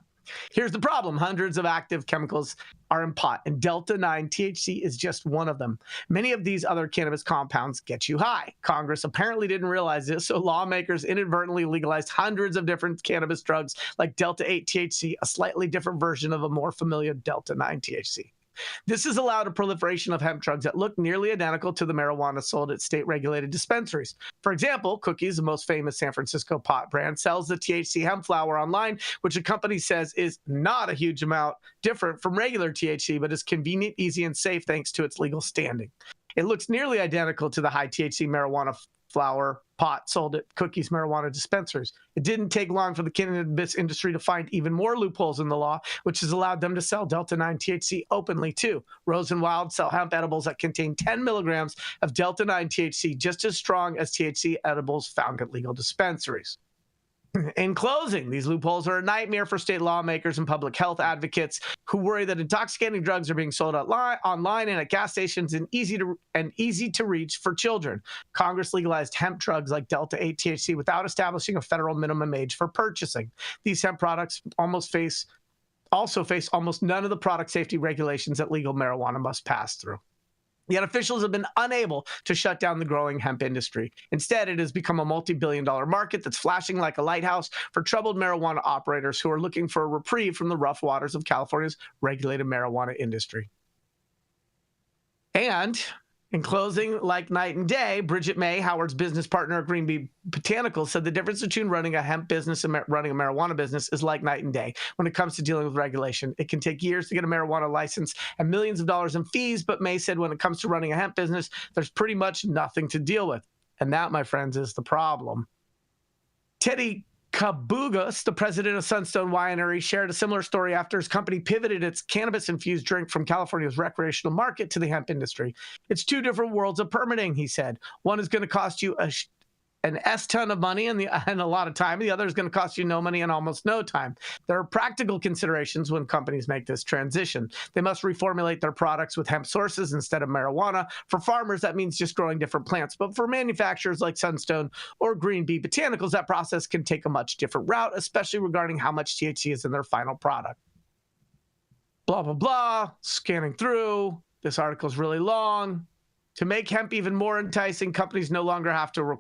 Here's the problem. Hundreds of active chemicals are in pot, and delta-9 THC is just one of them. Many of these other cannabis compounds get you high. Congress apparently didn't realize this, so lawmakers inadvertently legalized hundreds of different cannabis drugs like delta-8 THC, a slightly different version of a more familiar delta-9 THC. This has allowed a proliferation of hemp drugs that look nearly identical to the marijuana sold at state-regulated dispensaries. For example, Cookies, the most famous San Francisco pot brand, sells the THC hemp flower online, which the company says is not a huge amount different from regular THC, but is convenient, easy, and safe thanks to its legal standing. It looks nearly identical to the high THC marijuana flower pot sold at Cookies marijuana dispensaries. It didn't take long for the cannabis industry to find even more loopholes in the law, which has allowed them to sell delta-9 THC openly too. Rose and Wild sell hemp edibles that contain 10 milligrams of delta-9 THC, just as strong as THC edibles found at legal dispensaries. In closing, these loopholes are a nightmare for state lawmakers and public health advocates who worry that intoxicating drugs are being sold online and at gas stations and easy to reach for children. Congress legalized hemp drugs like delta-8 THC without establishing a federal minimum age for purchasing. These hemp products also face almost none of the product safety regulations that legal marijuana must pass through. Yet officials have been unable to shut down the growing hemp industry. Instead, it has become a multi-billion-dollar market that's flashing like a lighthouse for troubled marijuana operators who are looking for a reprieve from the rough waters of California's regulated marijuana industry. And in closing, like night and day, Bridget May, Howard's business partner at Green Bee Botanicals, said the difference between running a hemp business and running a marijuana business is like night and day when it comes to dealing with regulation. It can take years to get a marijuana license and millions of dollars in fees, but May said when it comes to running a hemp business, there's pretty much nothing to deal with. And that, my friends, is the problem. Teddy Kabugas, the president of Sunstone Winery, shared a similar story after his company pivoted its cannabis-infused drink from California's recreational market to the hemp industry. It's two different worlds of permitting, he said. One is going to cost you an S-ton of money and a lot of time. The other is going to cost you no money and almost no time. There are practical considerations when companies make this transition. They must reformulate their products with hemp sources instead of marijuana. For farmers, that means just growing different plants. But for manufacturers like Sunstone or Green Bee Botanicals, that process can take a much different route, especially regarding how much THC is in their final product. Blah, blah, blah. Scanning through. This article is really long. To make hemp even more enticing, companies no longer have to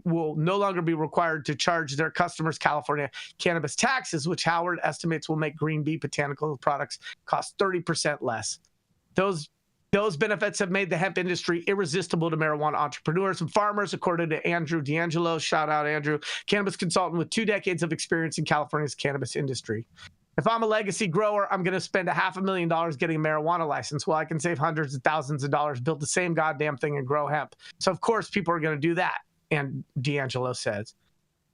will no longer be required to charge their customers California cannabis taxes, which Howard estimates will make Green Bee botanical products cost 30% less. Those benefits have made the hemp industry irresistible to marijuana entrepreneurs and farmers, according to Andrew D'Angelo. Shout out, Andrew, cannabis consultant with 2 decades of experience in California's cannabis industry. If I'm a legacy grower, I'm going to spend $500,000 getting a marijuana license. Well, I can save hundreds of thousands of dollars, build the same goddamn thing, and grow hemp. So, of course, people are going to do that, and D'Angelo says.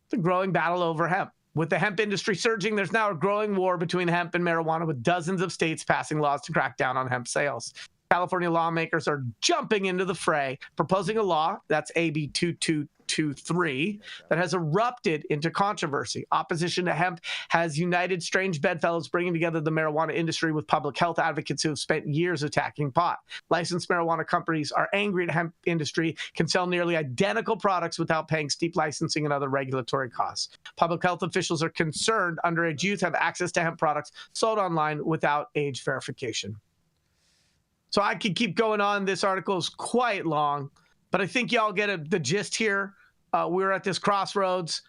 The growing battle over hemp. With the hemp industry surging, there's now a growing war between hemp and marijuana, with dozens of states passing laws to crack down on hemp sales. California lawmakers are jumping into the fray, proposing a law, that's AB 2223, that has erupted into controversy. Opposition to hemp has united strange bedfellows, bringing together the marijuana industry with public health advocates who have spent years attacking pot. Licensed marijuana companies are angry at hemp industry can sell nearly identical products without paying steep licensing and other regulatory costs. Public health officials are concerned underage youth have access to hemp products sold online without age verification. So I could keep going on. This article is quite long, but I think y'all get the gist here. We're at this crossroads.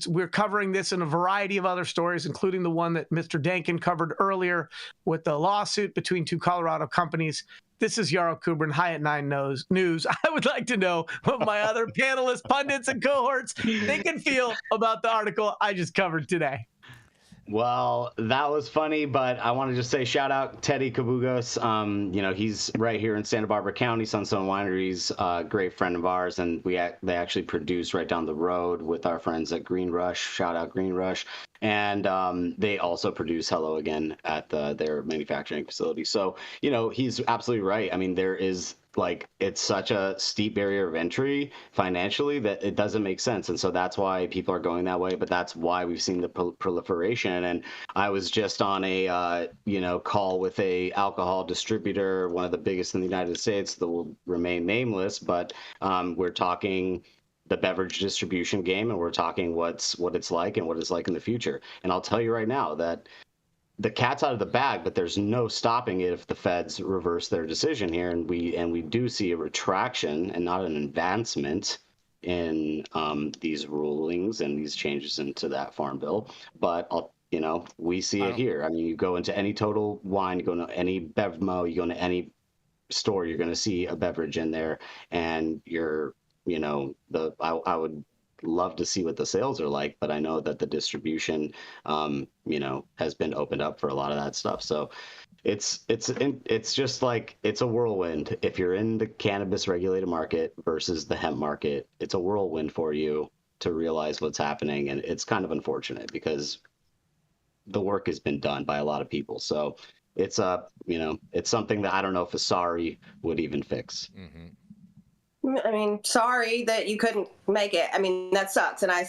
We're covering this in a variety of other stories, including the one that Mr. Denkin covered earlier with the lawsuit between 2 Colorado companies. This is Yarrow Kubrin, High at 9 News. I would like to know what my other panelists, pundits, and cohorts think and feel about the article I just covered today. Well, that was funny, but I want to just say shout out Teddy Kabugos. He's right here in Santa Barbara County, Sunstone Wineries, a great friend of ours, and they actually produce right down the road with our friends at Green Rush. Shout out Green Rush. And they also produce Hello Again at their manufacturing facility. So, he's absolutely right. I mean, there is it's such a steep barrier of entry financially that it doesn't make sense. And so that's why people are going that way. But that's why we've seen the proliferation. And I was just on a, call with a alcohol distributor, one of the biggest in the United States that will remain nameless. But we're talking the beverage distribution game, and we're talking what it's like and what it's like in the future. And I'll tell you right now that the cat's out of the bag, but there's no stopping it if the feds reverse their decision here, and we do see a retraction and not an advancement in these rulings and these changes into that farm bill. But we see it here. I mean, you go into any Total Wine, you go into any Bevmo, you go into any store, you're going to see a beverage in there, and I would love to see what the sales are like, but I know that the distribution, has been opened up for a lot of that stuff. So it's just like, it's a whirlwind. If you're in the cannabis regulated market versus the hemp market, it's a whirlwind for you to realize what's happening. And it's kind of unfortunate because the work has been done by a lot of people. So it's it's something that I don't know if a sorry would even fix. Mm-hmm. I mean, sorry that you couldn't make it. I mean, that sucks. And I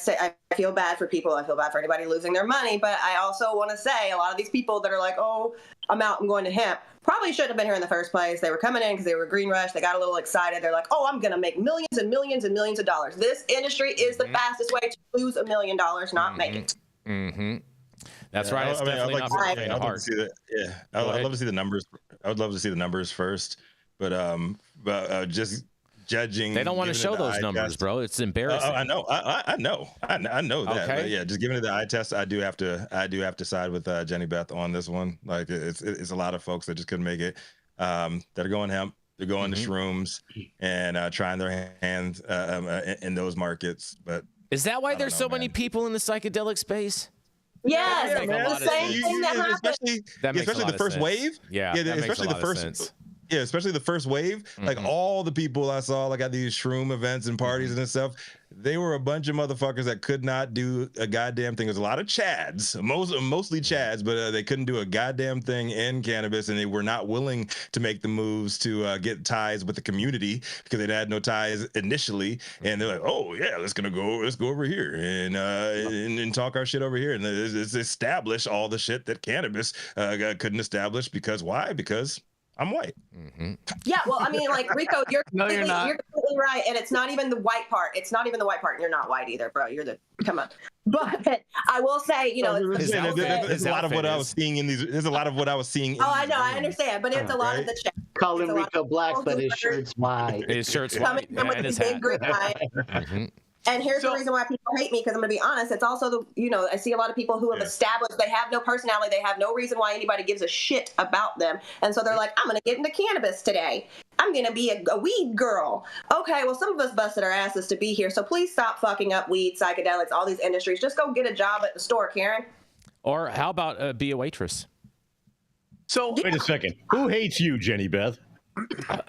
feel bad for people. I feel bad for anybody losing their money. But I also want to say a lot of these people that are like, oh, I'm out, I'm going to hemp, probably shouldn't have been here in the first place. They were coming in because they were Green Rush. They got a little excited. They're like, oh, I'm going to make millions and millions and millions of dollars. This industry is the fastest way to lose $1 million, not make it. Mm-hmm. That's right. It's definitely not for the heart. I'd love to see the numbers. I would love to see the numbers first. But just judging, they don't want to show those numbers, bro. It's embarrassing. I know that. Okay. But yeah, just giving it the eye test, I do have to side with Jenny Beth on this one. Like it's a lot of folks that just couldn't make it. That are going hemp, they're going to shrooms and trying their hands in those markets. But is that why there's so many people in the psychedelic space? Yes, the same thing that happened. Especially the first wave. Yeah, especially the first. Sense. Yeah, especially the first wave, like all the people I saw, like at these shroom events and parties and stuff, they were a bunch of motherfuckers that could not do a goddamn thing. There's a lot of Chads, mostly Chads, but they couldn't do a goddamn thing in cannabis, and they were not willing to make the moves to get ties with the community because they'd had no ties initially. And they're like, oh yeah, let's go over here and talk our shit over here, and let's establish all the shit that cannabis couldn't establish. Because why? Because I'm white. Yeah, well, I mean, like, Rico, you're No, you're completely, not. you're completely right, and it's not even the white part. It's not even the white part, and you're not white either, bro. Come on. But I will say, you know, There's a lot of what I was seeing in these. There's a lot of what I was seeing. Oh, I know, I understand, but it's a lot of the check. Call him Rico Black, but his shirt's white. His shirt's Coming white in with and the his big hat. green eye. And here's the reason why people hate me, because I'm going to be honest. It's also I see a lot of people who have established, they have no personality. They have no reason why anybody gives a shit about them. And so they're like, I'm going to get into cannabis today. I'm going to be a weed girl. Okay, well, some of us busted our asses to be here. So please stop fucking up weed, psychedelics, all these industries. Just go get a job at the store, Karen. Or how about be a waitress? So wait a second. Who hates you, Jenny Beth?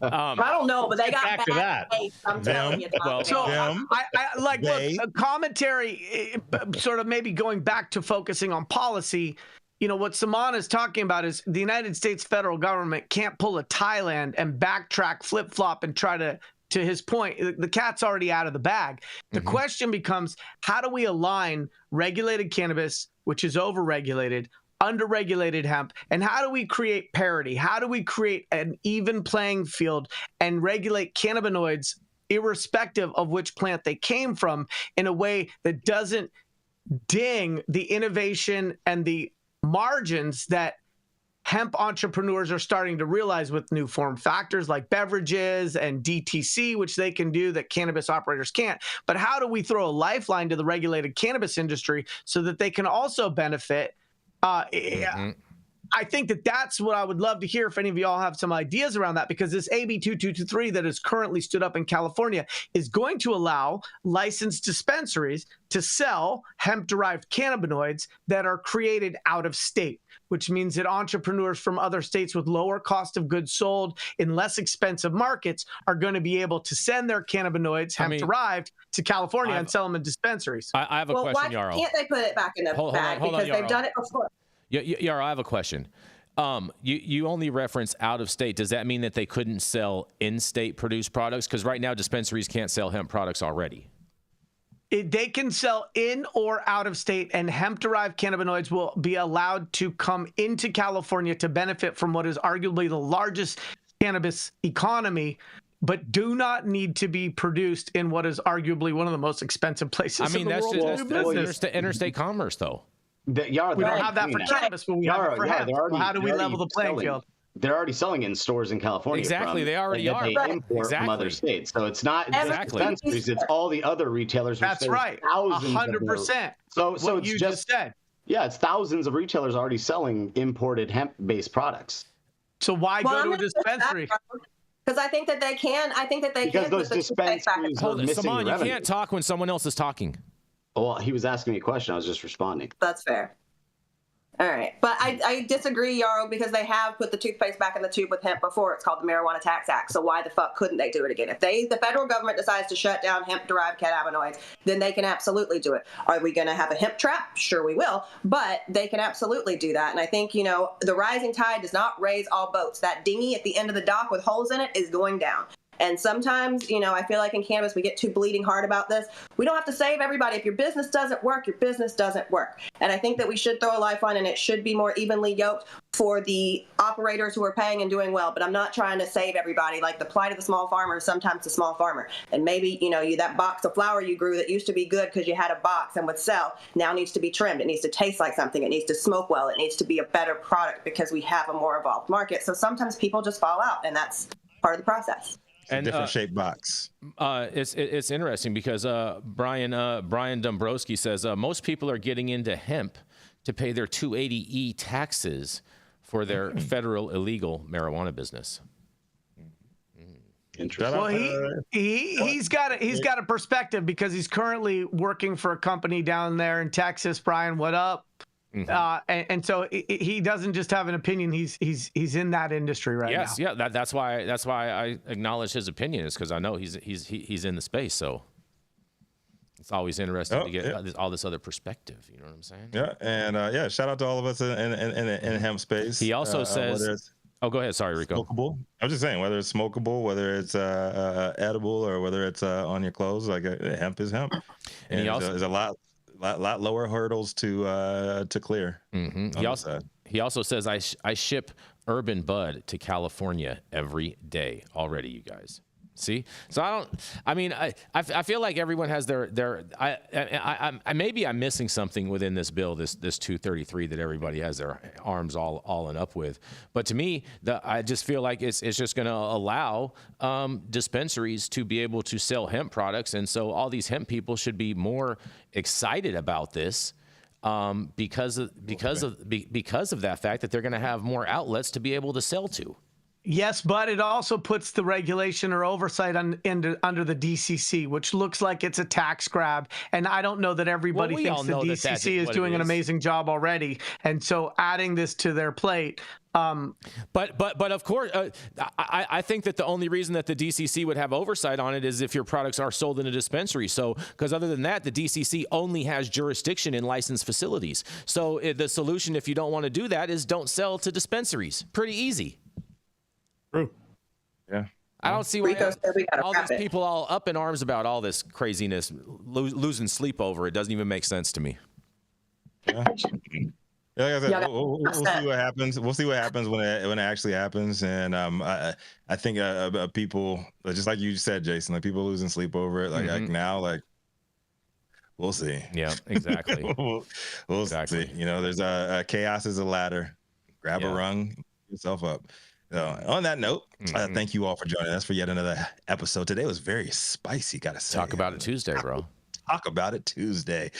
I don't know, but they got back to bad that. taste, I'm telling you. Well, So I like look, a commentary, sort of maybe going back to focusing on policy. You know, what Saman is talking about is the United States federal government can't pull a Thailand and backtrack, flip flop, and try to his point, the cat's already out of the bag. The question becomes, how do we align regulated cannabis, which is overregulated, underregulated hemp, and how do we create parity? How do we create an even playing field and regulate cannabinoids irrespective of which plant they came from in a way that doesn't ding the innovation and the margins that hemp entrepreneurs are starting to realize with new form factors like beverages and DTC, which they can do that cannabis operators can't. But how do we throw a lifeline to the regulated cannabis industry so that they can also benefit? I think that's what I would love to hear if any of y'all have some ideas around that, because this AB 2223 that is currently stood up in California is going to allow licensed dispensaries to sell hemp-derived cannabinoids that are created out of state, which means that entrepreneurs from other states with lower cost of goods sold in less expensive markets are going to be able to send their cannabinoids, hemp-derived, to California and sell them in dispensaries. I have a question, Yarrow. Why can't they put it back in the bag? Because they've done it before. Yarrow, I have a question. You only reference out of state. Does that mean that they couldn't sell in-state produced products? Because right now dispensaries can't sell hemp products already. They can sell in or out of state, and hemp-derived cannabinoids will be allowed to come into California to benefit from what is arguably the largest cannabis economy, but do not need to be produced in what is arguably one of the most expensive places in the world. That's interstate commerce, though. We don't have that for cannabis, but we have it for hemp. How do we level the playing field? They're already selling in stores in California. Exactly, they already are. They import from other states, so it's not just dispensaries; it's all the other retailers. That's right, 100%. So what it's you just said. Yeah, it's thousands of retailers already selling imported hemp-based products. So why go to a dispensary? Because I think that they can. I think that they because can. Those dispensaries are missing Saman, revenue. You can't talk when someone else is talking. Well, he was asking me a question. I was just responding. That's fair. All right. But I disagree, Yarrow, because they have put the toothpaste back in the tube with hemp before. It's called the Marijuana Tax Act. So why the fuck couldn't they do it again? If the federal government decides to shut down hemp-derived cannabinoids, then they can absolutely do it. Are we going to have a hemp trap? Sure we will. But they can absolutely do that. And I think, the rising tide does not raise all boats. That dinghy at the end of the dock with holes in it is going down. And sometimes, I feel like in cannabis, we get too bleeding hard about this. We don't have to save everybody. If your business doesn't work, your business doesn't work. And I think that we should throw a lifeline, and it should be more evenly yoked for the operators who are paying and doing well. But I'm not trying to save everybody. Like the plight of the small farmer is sometimes the small farmer. And maybe, that box of flour you grew that used to be good because you had a box and would sell now needs to be trimmed. It needs to taste like something. It needs to smoke well. It needs to be a better product because we have a more evolved market. So sometimes people just fall out, and that's part of the process. And different shaped box. It's interesting because Brian Dombrowski says most people are getting into hemp to pay their 280E taxes for their federal illegal marijuana business. Interesting. Well, he's got a perspective because he's currently working for a company down there in Texas. Brian, what up? And so he doesn't just have an opinion. He's in that industry right now. Yeah. That's why I acknowledge his opinion, is because I know he's in the space. So It's always interesting to get all this other perspective. You know what I'm saying? Yeah, and shout out to all of us in hemp space. He also says, "Oh, go ahead. Sorry, Rico." Smokable. I'm just saying, whether it's smokable, whether it's edible, or whether it's on your clothes, like hemp is hemp. And he also, there's a lot lower hurdles to clear. Mm-hmm. He also says, I ship urban bud to California every day already, you guys. See, so I feel like everyone has maybe I'm missing something within this bill, this 233 that everybody has their arms all and up with. But to me, I just feel like it's just going to allow dispensaries to be able to sell hemp products, and so all these hemp people should be more excited about this. Because of that fact that they're going to have more outlets to be able to sell to. Yes, but it also puts the regulation or oversight under the DCC, which looks like it's a tax grab. And I don't know that everybody thinks the DCC is doing an amazing job already. And so adding this to their plate. But of course, I think that the only reason that the DCC would have oversight on it is if your products are sold in a dispensary. So, because other than that, the DCC only has jurisdiction in licensed facilities. So the solution, if you don't want to do that, is don't sell to dispensaries. Pretty easy. True. Yeah. I don't see why all these people all up in arms about all this craziness, losing sleep over it. Doesn't even make sense to me. Yeah. Like I said, we'll see what happens. We'll see what happens when it actually happens. And I think people, just like you said, Jason, like people losing sleep over it. Like now, like we'll see. Yeah, exactly. we'll see. You know, there's chaos is a ladder. Grab a rung, get yourself up. So on that note, thank you all for joining us for yet another episode. Today was very spicy, gotta say. Talk about it Tuesday, bro. Talk about it Tuesday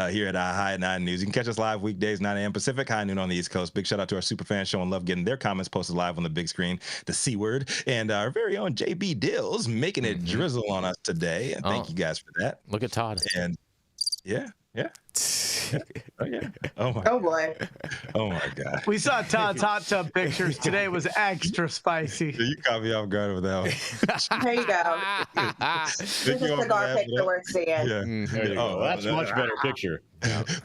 here at High at 9 News. You can catch us live weekdays, 9 a.m. Pacific, high noon on the East Coast. Big shout out to our super fans showing love, getting their comments posted live on the big screen, the C word, and our very own JB Dills making it drizzle on us today. And thank you guys for that. Look at Todd. And yeah. Oh yeah. Oh boy. Oh my God. We saw Todd's hot tub pictures. Today was extra spicy. You caught me off guard with that one. There you go. This is the cigar picture we're seeing. Yeah. There you go. That's a much better picture.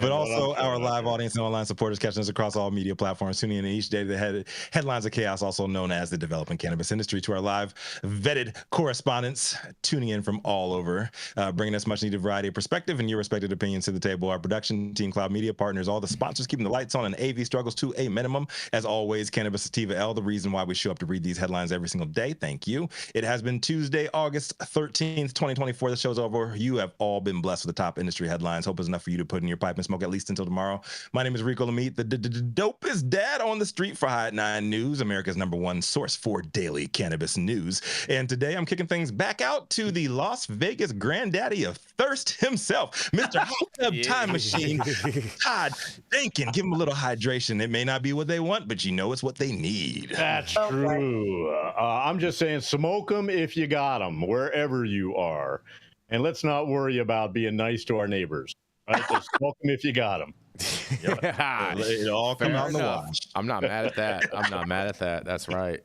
But also our live audience and online supporters catching us across all media platforms, tuning in each day to the headlines of chaos, also known as the developing cannabis industry, to our live vetted correspondents tuning in from all over, bringing us much needed variety of perspective and your respected opinions to the table. Our production team, Cloud Media Partners, all the sponsors keeping the lights on and AV struggles to a minimum. As always, Cannabis Sativa L, the reason why we show up to read these headlines every single day. Thank you. It has been Tuesday, August 13th, 2024. The show's over. You have all been blessed with the top industry headlines. Hope it's enough for you to put in your pipe and smoke at least until tomorrow. My name is Rico Lamitte, the dopest dad on the street for High at 9 News, America's #1 source for daily cannabis news. And today I'm kicking things back out to the Las Vegas granddaddy of thirst himself, Mr. Hot Tub Time Machine, Todd Denkin. Give him a little hydration. It may not be what they want, but you know it's what they need. That's true. I'm just saying, smoke them if you got them, wherever you are. And let's not worry about being nice to our neighbors. Right? Just smoke them if you got them. It all come out in the wash. I'm not mad at that. That's right.